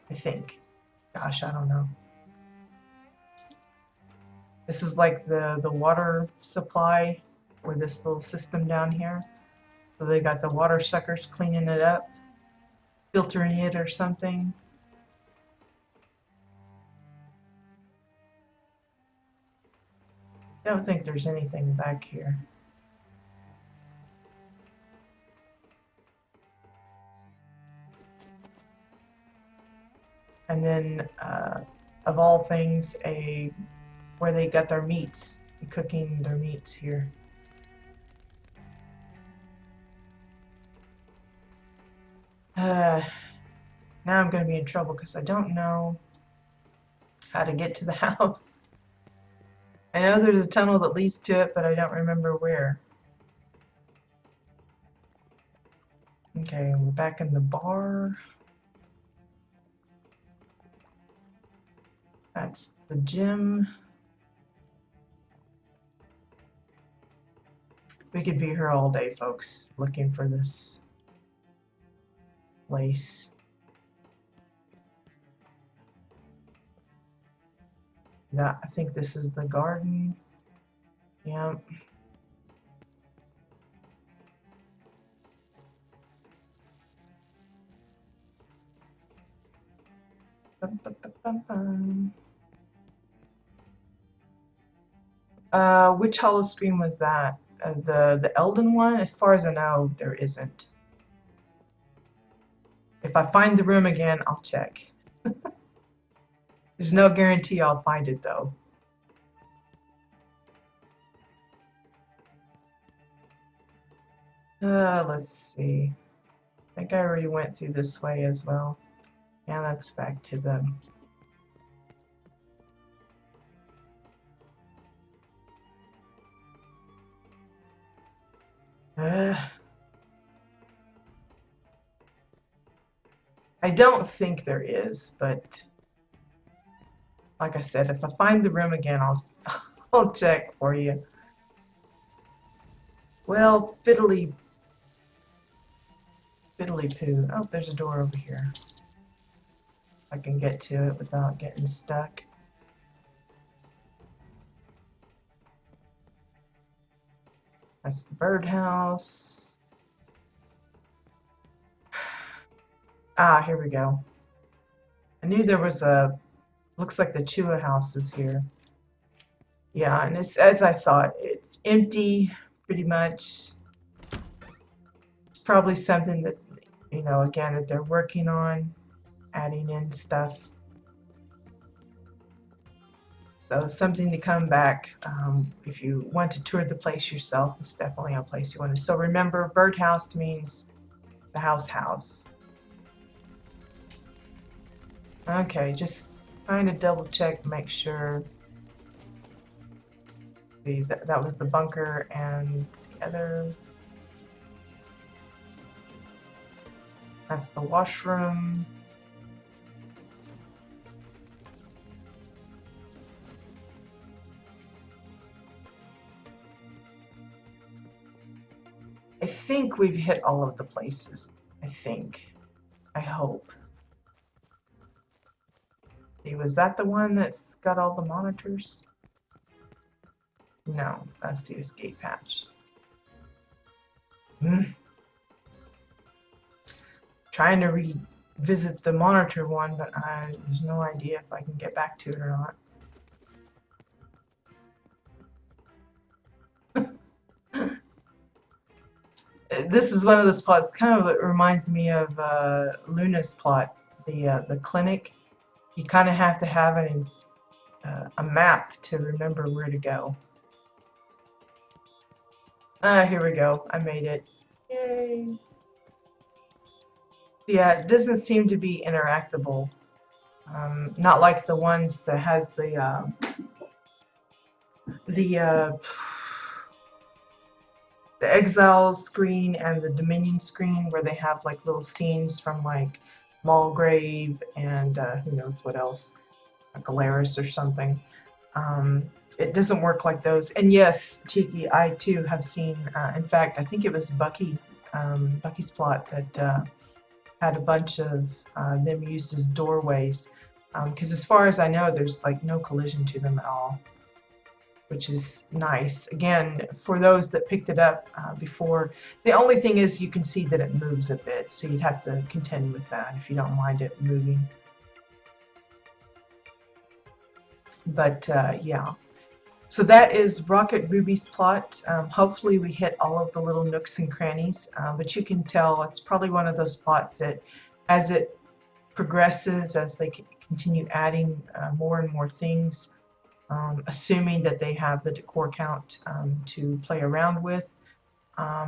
I think. Gosh, I don't know. This is like the water supply for this little system down here. So they got the water suckers cleaning it up, filtering it or something. I don't think there's anything back here. And then, of all things, where they got their meats, cooking their meats here. Now I'm going to be in trouble because I don't know how to get to the house. I know there's a tunnel that leads to it, but I don't remember where. Okay, we're back in the bar. That's the gym. We could be here all day, folks, looking for this place. Yeah, I think this is the garden. Yeah. Bum, bum, bum, bum, bum. Which hollow screen was that? The Elden one? As far as I know, there isn't. If I find the room again, I'll check. There's no guarantee I'll find it though. Let's see. I think I already went through this way as well. Yeah, that's back to the... I don't think there is, but like I said, if I find the room again, I'll check for you. Well, fiddly poo. Oh, there's a door over here. I can get to it without getting stuck. That's the birdhouse. Ah, here we go. I knew there was a, looks like the Chua house is here. Yeah, and it's as I thought. It's empty, pretty much. It's probably something that, you know, again, that they're working on, adding in stuff. So something to come back. If you want to tour the place yourself, it's definitely a place you want to. So remember, birdhouse means the house. Okay, just trying to double check, make sure. See, that was the bunker, and the other, that's the washroom. I think we've hit all of the places. I think. I hope. See, was that the one that's got all the monitors? No, that's the escape hatch. Trying to revisit the monitor one, but there's no idea if I can get back to it or not. This is one of the spots, kind of, it reminds me of Luna's plot, the clinic. You kind of have to have a map to remember where to go. Here we go. I made it. Yay. Yeah, it doesn't seem to be interactable. Not like the ones that has the exile screen and the dominion screen, where they have like little scenes from like Mulgrave and who knows what else, like Galaris or something. It doesn't work like those. And yes, Tiki, I too have seen, in fact, I think it was Bucky's plot that had a bunch of them used as doorways. Because as far as I know, there's like no collision to them at all, which is nice. Again, for those that picked it up before, the only thing is you can see that it moves a bit, so you'd have to contend with that if you don't mind it moving. But yeah. So that is Rocket Ruby's plot. Hopefully we hit all of the little nooks and crannies, but you can tell it's probably one of those plots that as it progresses, as they continue adding more and more things, assuming that they have the decor count to play around with,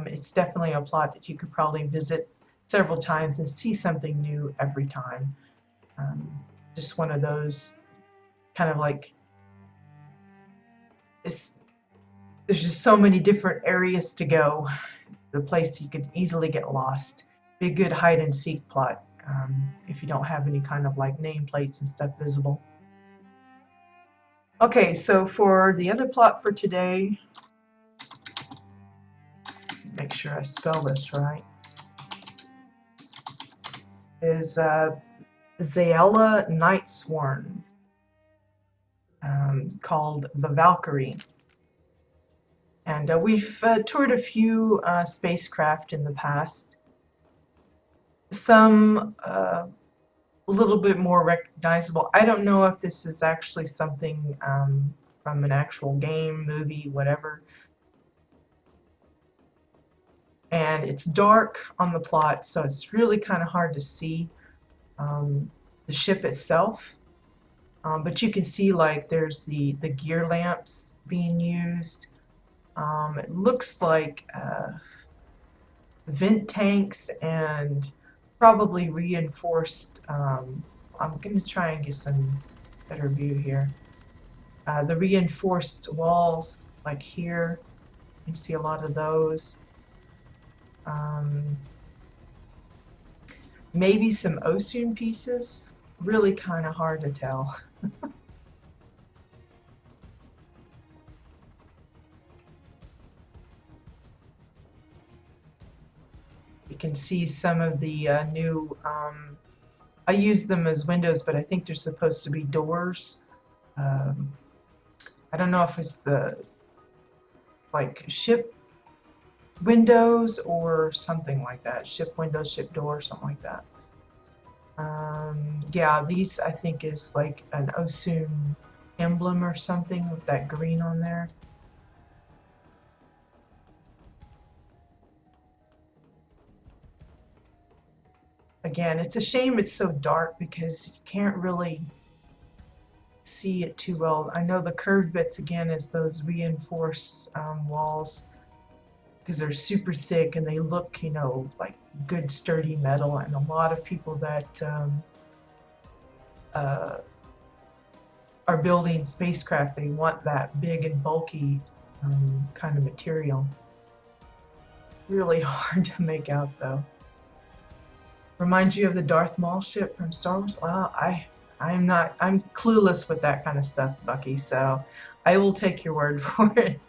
it's definitely a plot that you could probably visit several times and see something new every time. Just one of those kind of like, there's just so many different areas to go. The place you could easily get lost. Be a good hide and seek plot if you don't have any kind of like nameplates and stuff visible. Okay, so for the other plot for today, make sure I spell this right, is Zaella Nightsworn, called the Valkyrie. And we've toured a few spacecraft in the past. Some a little bit more recognizable. I don't know if this is actually something from an actual game, movie, whatever. And it's dark on the plot, so it's really kind of hard to see the ship itself. But you can see like there's the gear lamps being used. It looks like vent tanks and probably reinforced. I'm going to try and get some better view here. The reinforced walls, like here, you can see a lot of those. Maybe some Osun pieces. Really kind of hard to tell. You can see some of the new, I use them as windows, but I think they're supposed to be doors. I don't know if it's the like ship windows or something like that. Ship windows, ship door, something like that. Yeah, these I think is like an Osun emblem or something with that green on there. Again, it's a shame it's so dark because you can't really see it too well. I know the curved bits again is those reinforced walls because they're super thick and they look, you know, like good sturdy metal. And a lot of people that are building spacecraft, they want that big and bulky kind of material. Really hard to make out though. Reminds you of the Darth Maul ship from Star Wars? Well, I'm clueless with that kind of stuff, Bucky, so I will take your word for it.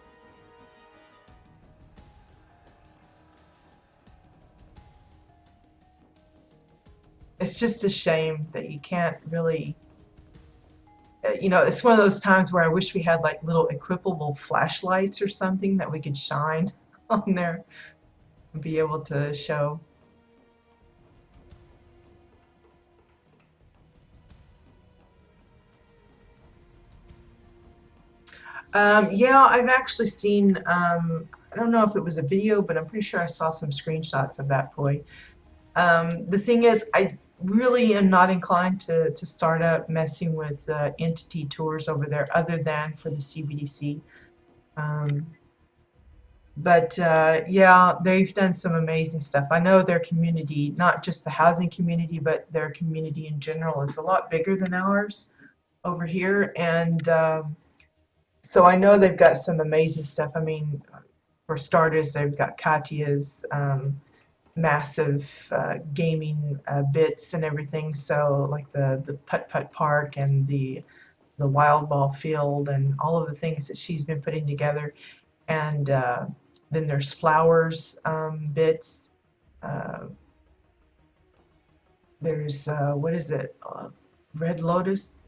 It's just a shame that you can't really, you know, it's one of those times where I wish we had like little equipable flashlights or something that we could shine on there and be able to show. Yeah, I've actually seen, I don't know if it was a video, but I'm pretty sure I saw some screenshots of that toy. The thing is, I really am not inclined to start up messing with entity tours over there other than for the CBDC. But yeah, they've done some amazing stuff. I know their community, not just the housing community, but their community in general is a lot bigger than ours over here. And so I know they've got some amazing stuff. I mean, for starters, they've got Katya's massive gaming bits and everything. So like the putt putt park and the wild ball field and all of the things that she's been putting together. And then there's flowers bits. There's what is it? Red Lotus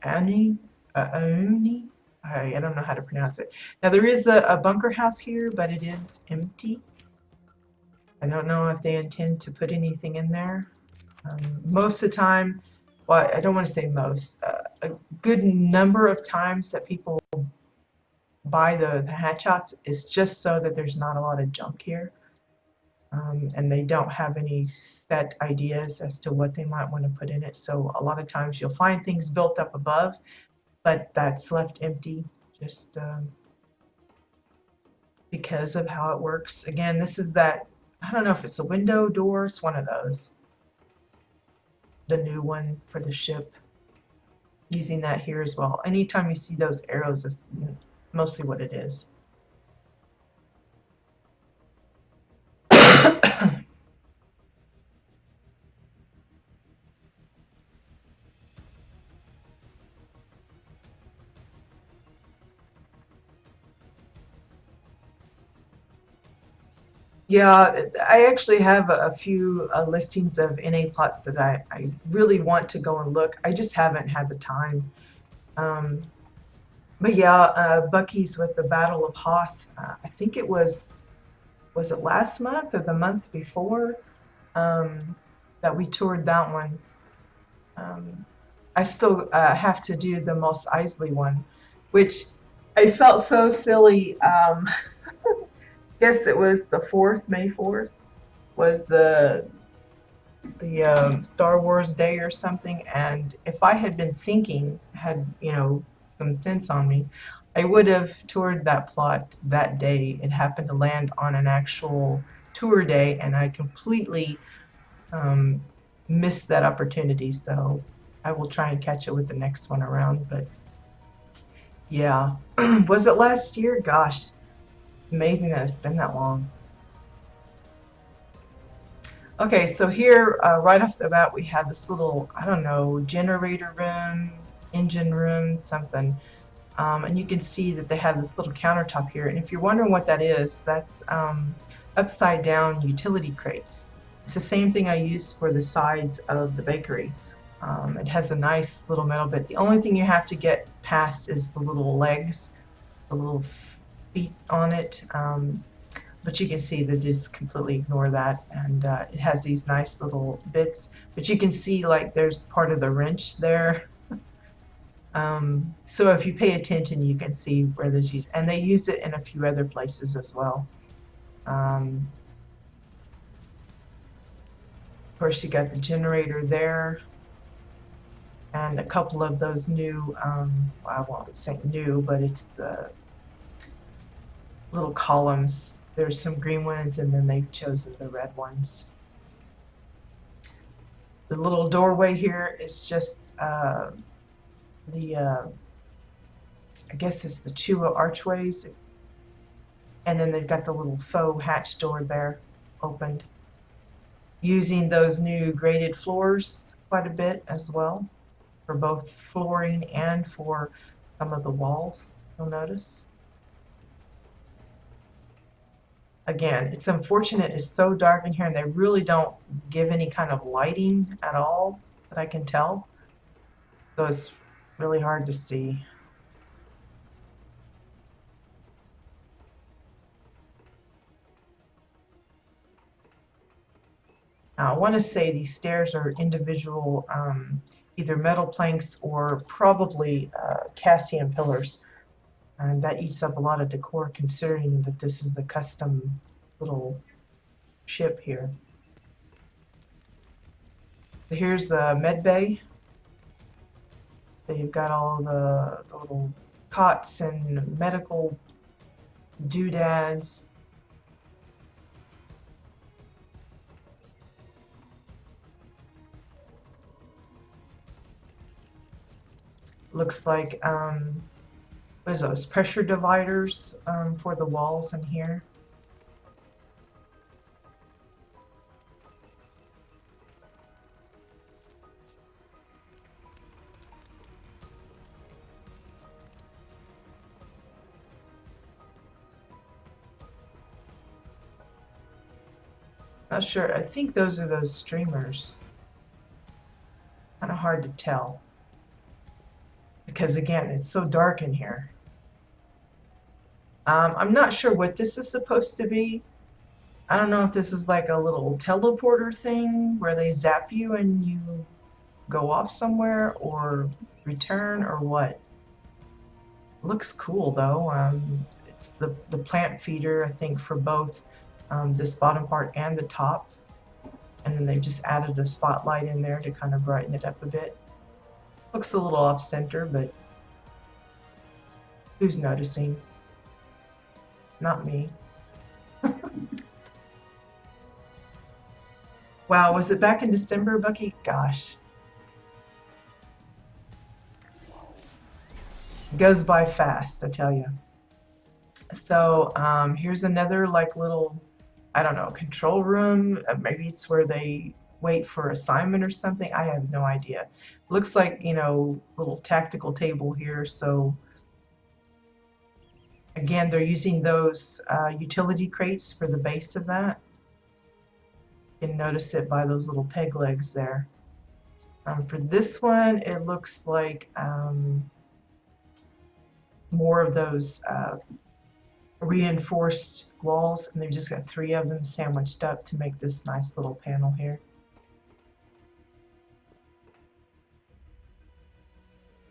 Ani. I don't know how to pronounce it. Now there is a bunker house here, but it is empty. I don't know if they intend to put anything in there. Most of the time, well, I don't want to say most, a good number of times that people buy the hatchots is just so that there's not a lot of junk here. And they don't have any set ideas as to what they might want to put in it. So a lot of times you'll find things built up above, but that's left empty just because of how it works. Again, this is that, I don't know if it's a window, door, it's one of those. The new one for the ship. Using that here as well. Anytime you see those arrows, that's mostly what it is. Yeah, I actually have a few listings of NA plots that I really want to go and look. I just haven't had the time. But yeah, Bucky's with the Battle of Hoth. I think it was it last month or the month before that we toured that one. I still have to do the Mos Eisley one, which I felt so silly. Guess it was the 4th, May 4th, was the Star Wars Day or something. And if I had been thinking, had some sense on me, I would have toured that plot that day. It happened to land on an actual tour day, and I completely um, missed that opportunity. So I will try and catch it with the next one around. But yeah, was it last year? Gosh, it's amazing that it's been that long. Okay, so here, right off the bat, we have this little, I don't know, generator room, engine room, something. And you can see that they have this little countertop here. And if you're wondering what that is, that's upside down utility crates. It's the same thing I use for the sides of the bakery. It has a nice little metal bit. The only thing you have to get past is the little legs, the little feet on it. But you can see they just completely ignore that, and it has these nice little bits, but you can see like there's part of the wrench there. So if you pay attention, you can see where there's used, and they use it in a few other places as well. Of course, you got the generator there, and a couple of those new, well, I won't say new, but it's the little columns. There's some green ones, and then they've chosen the red ones. The little doorway here is just I guess it's the Chua archways, and then they've got the little faux hatch door there opened, using those new graded floors quite a bit as well, for both flooring and for some of the walls, you'll notice. Again, it's unfortunate it's so dark in here, and they really don't give any kind of lighting at all that I can tell. So it's really hard to see. Now, I want to say these stairs are individual, either metal planks or probably Cassian pillars. And that eats up a lot of decor, considering that this is the custom little ship here. So here's the med bay. So you've got all the little cots and medical doodads. Looks like, what is those, pressure dividers for the walls in here. Not sure. I think those are those streamers. Kind of hard to tell, because again, it's so dark in here. I'm not sure what this is supposed to be. I don't know if this is like a little teleporter thing where they zap you and you go off somewhere or return, or what. Looks cool though. It's the plant feeder, I think, for both this bottom part and the top. And then they just added a spotlight in there to kind of brighten it up a bit. Looks a little off center, but who's noticing? Not me. Wow, was it back in December, Bucky? Gosh. It goes by fast, I tell you. So here's another like little, I don't know, control room. Maybe it's where they wait for assignment or something. I have no idea. Looks like, little tactical table here. So again, they're using those utility crates for the base of that. You can notice it by those little peg legs there. For this one, it looks like more of those reinforced walls, and they've just got 3 of them sandwiched up to make this nice little panel here.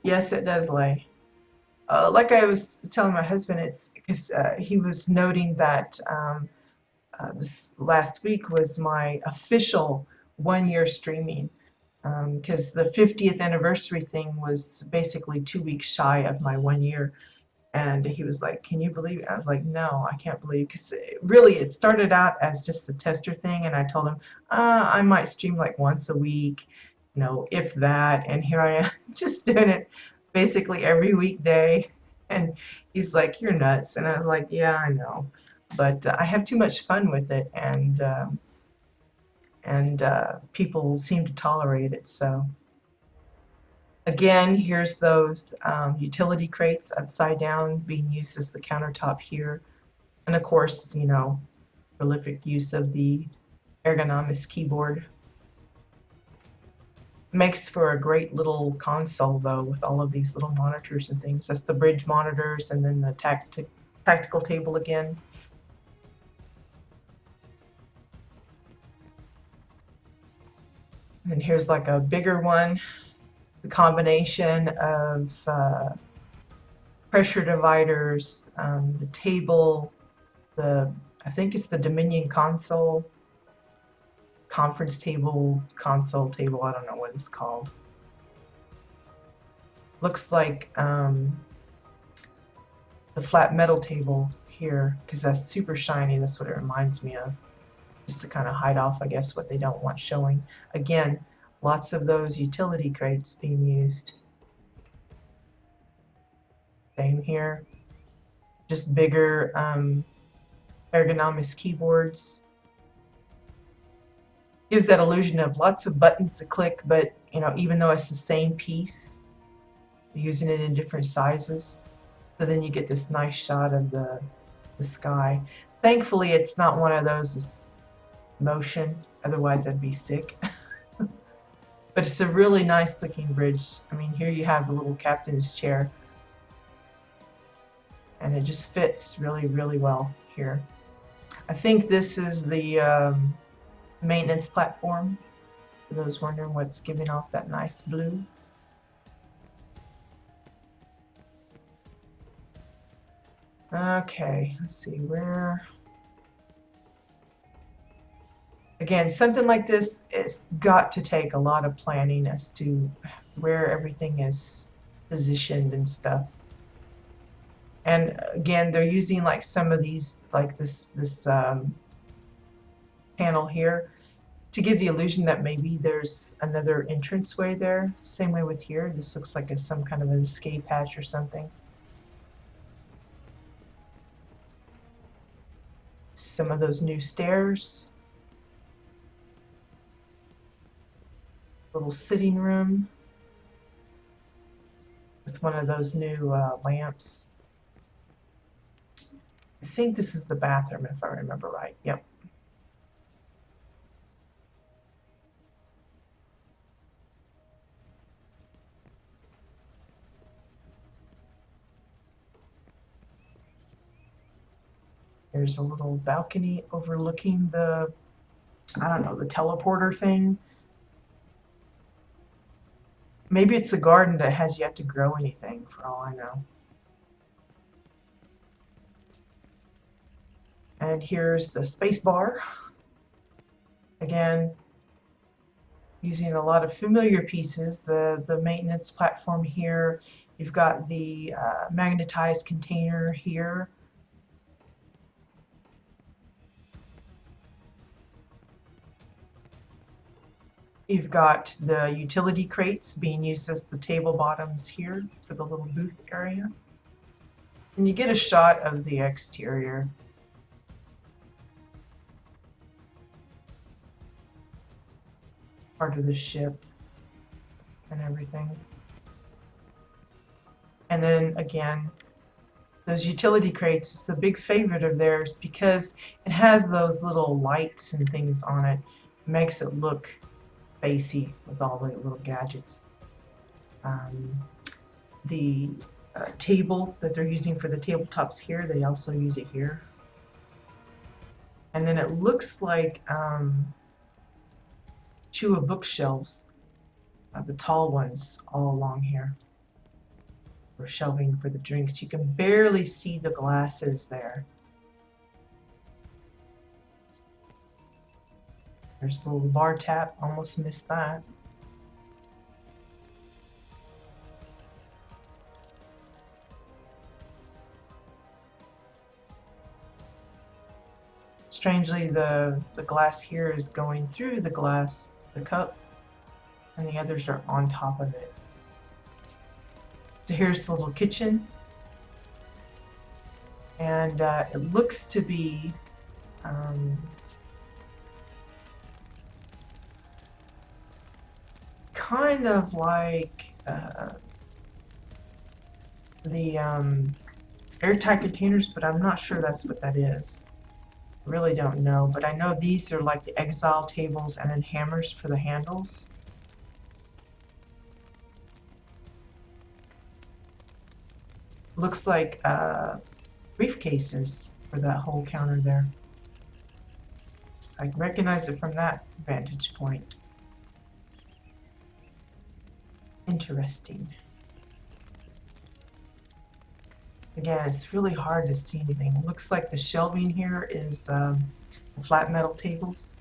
Yes, it does lay. Like I was telling my husband, it's because he was noting that this last week was my official 1 year streaming. Because the 50th anniversary thing was basically 2 weeks shy of my 1 year. And he was like, "Can you believe it?" I was like, "No, I can't believe." Because really, it started out as just a tester thing, and I told him I might stream like once a week, if that. And here I am, just doing it basically every weekday. And he's like, "You're nuts," and I was like, "Yeah, I know, but I have too much fun with it, and people seem to tolerate it." So again, here's those utility crates upside down being used as the countertop here. And of course, prolific use of the ergonomics keyboard. Makes for a great little console though, with all of these little monitors and things. That's the bridge monitors, and then the tactical table again. And here's like a bigger one, the combination of pressure dividers, the table, I think it's the Dominion console, conference table, console table, I don't know what it's called. Looks like the flat metal table here, because that's super shiny. That's what it reminds me of, just to kind of hide off, I guess, what they don't want showing. Again, lots of those utility crates being used. Same here, just bigger ergonomics keyboards. Gives that illusion of lots of buttons to click, but even though it's the same piece, using it in different sizes. So then you get this nice shot of the sky. Thankfully, it's not one of those motion, otherwise I'd be sick. But it's a really nice looking bridge. I mean, here you have the little captain's chair, and it just fits really, really well here. I think this is the maintenance platform, for those wondering what's giving off that nice blue. Okay, let's see where. Again, something like this, it's got to take a lot of planning as to where everything is positioned and stuff. And again, they're using like some of these, like this panel here, to give the illusion that maybe there's another entranceway there. Same way with here. This looks like some kind of an escape hatch or something. Some of those new stairs. Little sitting room with one of those new lamps. I think this is the bathroom, if I remember right. Yep. There's a little balcony overlooking the, I don't know, the teleporter thing. Maybe it's a garden that has yet to grow anything, for all I know. And here's the space bar. Again, using a lot of familiar pieces. The maintenance platform here. You've got the magnetized container here. You've got the utility crates being used as the table bottoms here for the little booth area. And you get a shot of the exterior. Part of the ship and everything. And then again, those utility crates is a big favorite of theirs because it has those little lights and things on it. It makes it look spacey with all the little gadgets. The table that they're using for the tabletops here, they also use it here. And then it looks like two of bookshelves, the tall ones all along here. or shelving for the drinks. You can barely see the glasses there. There's the little bar tap, almost missed that. Strangely, the glass here is going through the glass, the cup, and the others are on top of it. So here's the little kitchen, and it looks to be kind of like the airtight containers, but I'm not sure that's what that is. I really don't know, but I know these are like the exile tables and then hammers for the handles. Looks like briefcases for that whole counter there. I recognize it from that vantage point. Interesting. Again, it's really hard to see anything. It looks like the shelving here is flat metal tables.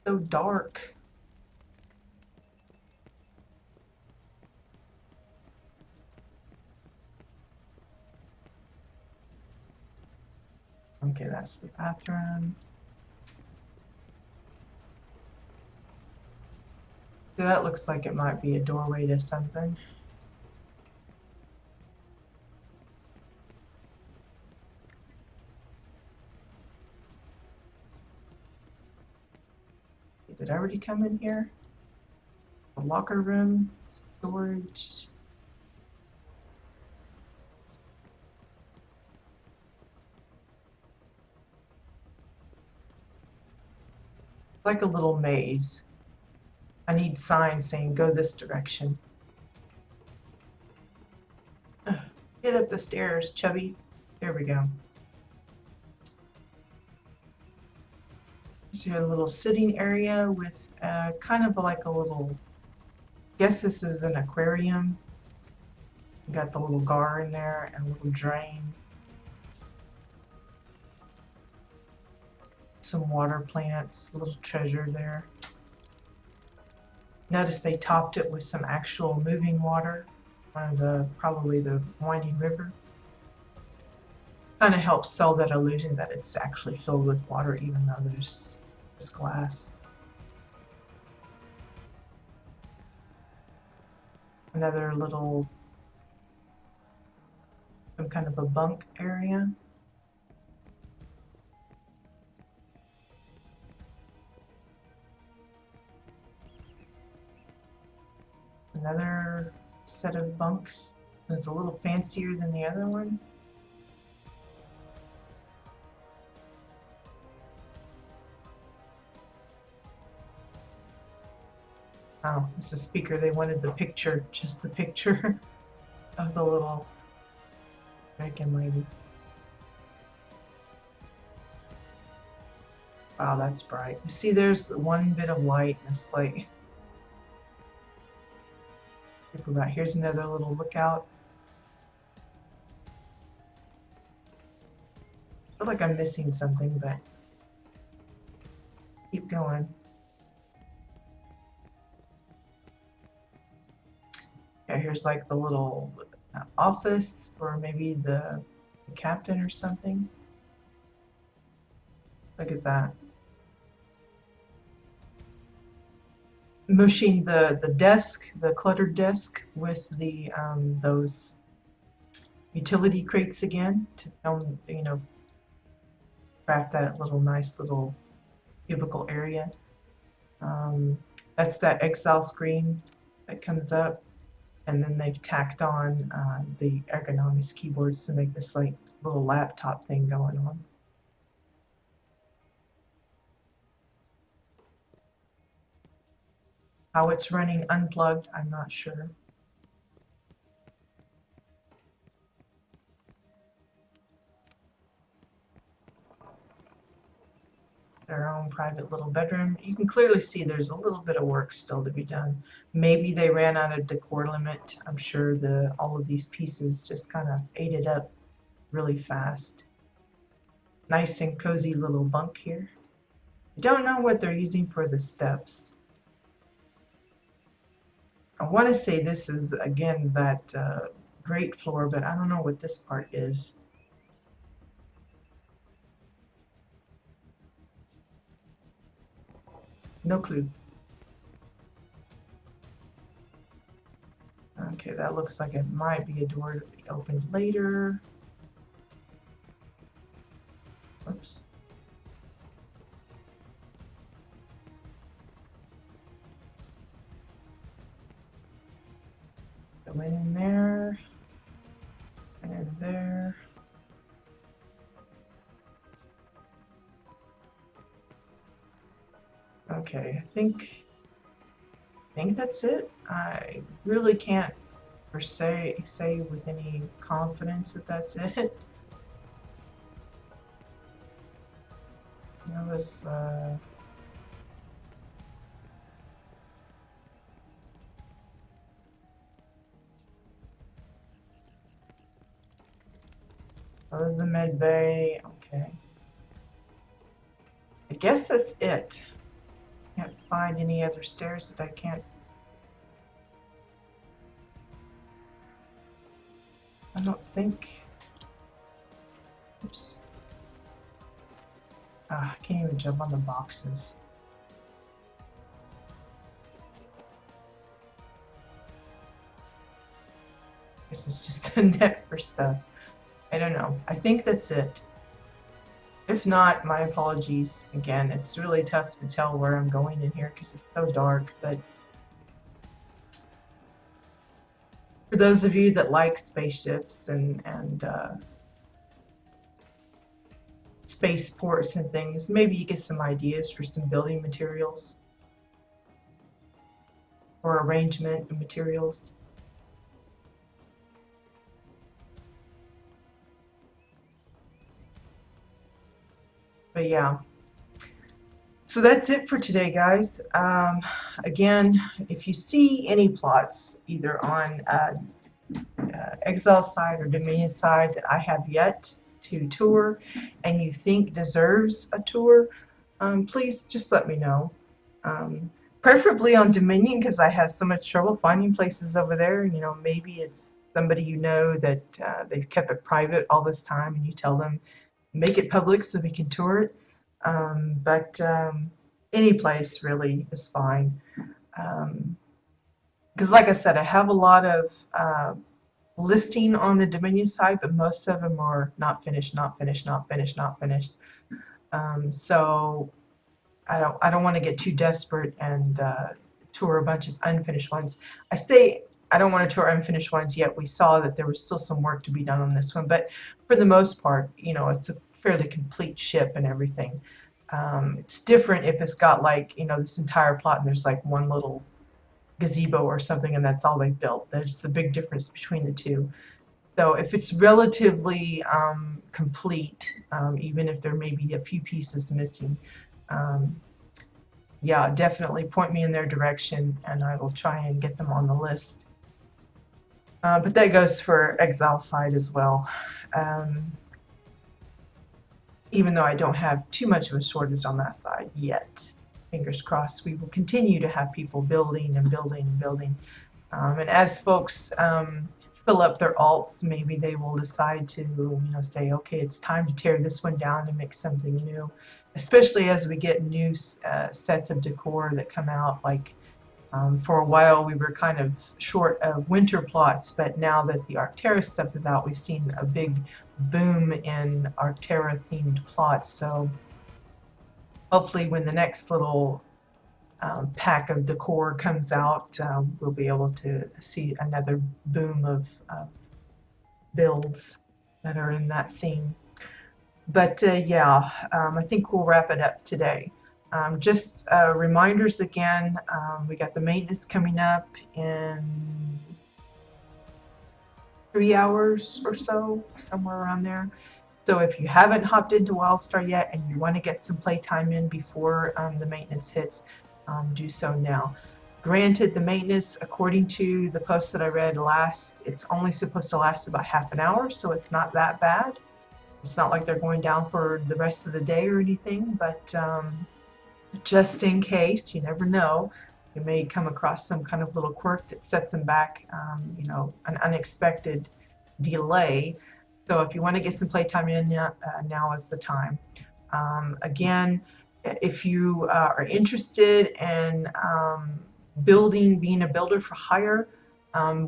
So dark. Okay, that's the bathroom. So that looks like it might be a doorway to something. Did I already come in here? The locker room, storage. Like a little maze. I need signs saying go this direction. Get up the stairs, Chubby. There we go. So you have a little sitting area with kind of like a little, guess this is an aquarium. You got the little gar in there and a little drain. Some water plants, a little treasure there. Notice they topped it with some actual moving water, probably the winding river. Kind of helps sell that illusion that it's actually filled with water, even though there's this glass. Another little, some kind of a bunk area. Another set of bunks. It's a little fancier than the other one. Oh, it's a speaker. They wanted the picture, just the picture of the little dragon lady. Wow, that's bright. You see, there's one bit of light, and it's like, here's another little lookout. I feel like I'm missing something, but keep going. Yeah, here's like the little office for maybe the captain or something. Look at that. Mushing the desk, the cluttered desk, with the those utility crates again to craft that little nice little cubicle area. That's that exile screen that comes up, and then they've tacked on the ergonomics keyboards to make this like little laptop thing going on. How it's running unplugged, I'm not sure. Their own private little bedroom. You can clearly see there's a little bit of work still to be done. Maybe they ran out of decor limit. I'm sure all of these pieces just kind of ate it up really fast. Nice and cozy little bunk here. I don't know what they're using for the steps. I want to say this is, again, that grate floor, but I don't know what this part is. No clue. Okay, that looks like it might be a door to be opened later. Oops. Go in there. And there. Okay, I think that's it. I really can't per se say with any confidence that that's it. That was the med bay. Okay. I guess that's it. Can't find any other stairs that I can't. I don't think. Oops. I can't even jump on the boxes. This is just a net for stuff. I don't know. I think that's it. If not, my apologies. Again, it's really tough to tell where I'm going in here because it's so dark, but for those of you that like spaceships and spaceports and things, maybe you get some ideas for some building materials or arrangement of materials. But yeah, so that's it for today, guys. Again, if you see any plots either on Exile side or Dominion side that I have yet to tour and you think deserves a tour, please just let me know. Preferably on Dominion because I have so much trouble finding places over there. You know, maybe it's somebody you know that they've kept it private all this time and you tell them, make it public so we can tour it. But any place really is fine. Because like I said, I have a lot of listing on the Dominion side, but most of them are not finished, not finished, not finished, not finished. So I don't want to get too desperate and tour a bunch of unfinished ones. I say I don't want to tour unfinished ones yet. We saw that there was still some work to be done on this one, but for the most part, you know, it's a fairly complete ship and everything. It's different if it's got like, you know, this entire plot and there's like one little gazebo or something and that's all they built. There's the big difference between the two. So if it's relatively complete, even if there may be a few pieces missing, yeah, definitely point me in their direction and I will try and get them on the list. But that goes for Exile side as well. Even though I don't have too much of a shortage on that side yet. Fingers crossed, we will continue to have people building and building and building. And as folks fill up their alts, maybe they will decide to, you know, say, okay, it's time to tear this one down and make something new. Especially as we get new sets of decor that come out. Like for a while, we were kind of short of winter plots, but now that the Arctera stuff is out, we've seen a big boom in Arctera themed plots. So hopefully when the next little pack of decor comes out, we'll be able to see another boom of builds that are in that theme. But yeah, I think we'll wrap it up today. Just reminders again, we got the maintenance coming up in 3 hours or so, somewhere around there. So if you haven't hopped into WildStar yet and you want to get some playtime in before the maintenance hits, do so now. Granted, the maintenance, according to the post that I read last, it's only supposed to last about half an hour, so it's not that bad. It's not like they're going down for the rest of the day or anything, but just in case, you never know, you may come across some kind of little quirk that sets them back, an unexpected delay. So if you want to get some playtime in, now is the time. Again, if you are interested in being a builder for hire,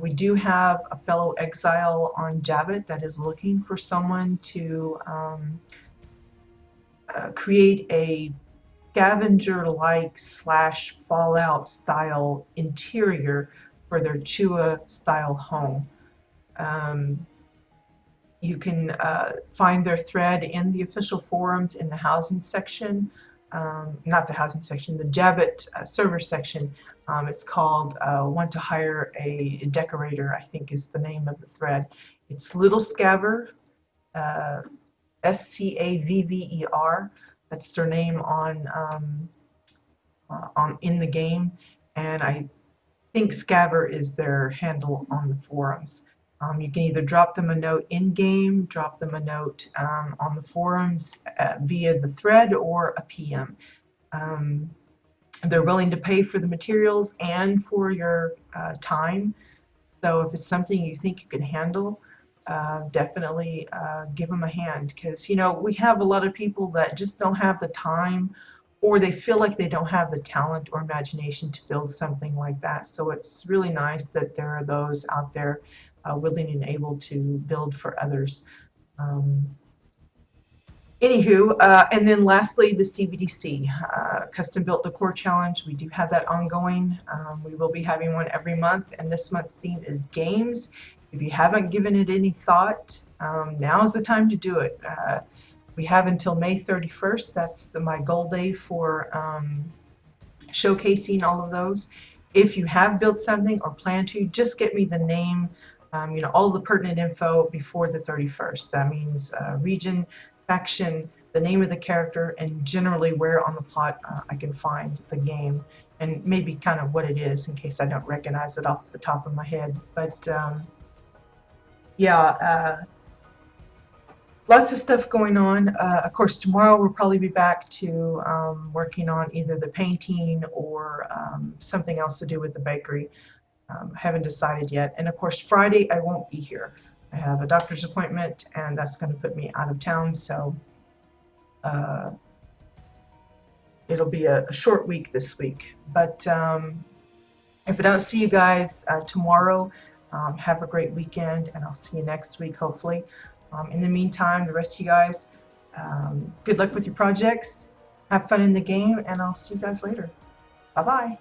we do have a fellow exile on Jabbit that is looking for someone to create a scavenger-like / Fallout style interior for their Chua style home. You can find their thread in the official forums in the housing section, not the housing section, the Jabbit server section. It's called Want to Hire a Decorator, I think is the name of the thread. It's Little Scavver, Scavver. That's their name on in the game, and I think Scavver is their handle on the forums. You can either drop them a note in-game, drop them a note on the forums via the thread, or a PM. They're willing to pay for the materials and for your time. So if it's something you think you can handle, definitely give them a hand, because we have a lot of people that just don't have the time, or they feel like they don't have the talent or imagination to build something like that. So it's really nice that there are those out there willing and able to build for others. Anywho, and then lastly, the CBDC, Custom Built Decor Challenge. We do have that ongoing. We will be having one every month, and this month's theme is games. If you haven't given it any thought, now is the time to do it. We have until May 31st. That's my goal day for showcasing all of those. If you have built something or plan to, just get me the name, all the pertinent info before the 31st. That means region, faction, the name of the character, and generally where on the plot I can find the game, and maybe kind of what it is in case I don't recognize it off the top of my head. But yeah, lots of stuff going on. Of course, tomorrow we'll probably be back to working on either the painting or something else to do with the bakery. Haven't decided yet. And of course, Friday I won't be here. I have a doctor's appointment, and that's going to put me out of town, so it'll be a short week this week. But if I don't see you guys tomorrow, have a great weekend, and I'll see you next week, hopefully. In the meantime, the rest of you guys, good luck with your projects, have fun in the game, and I'll see you guys later. Bye-bye.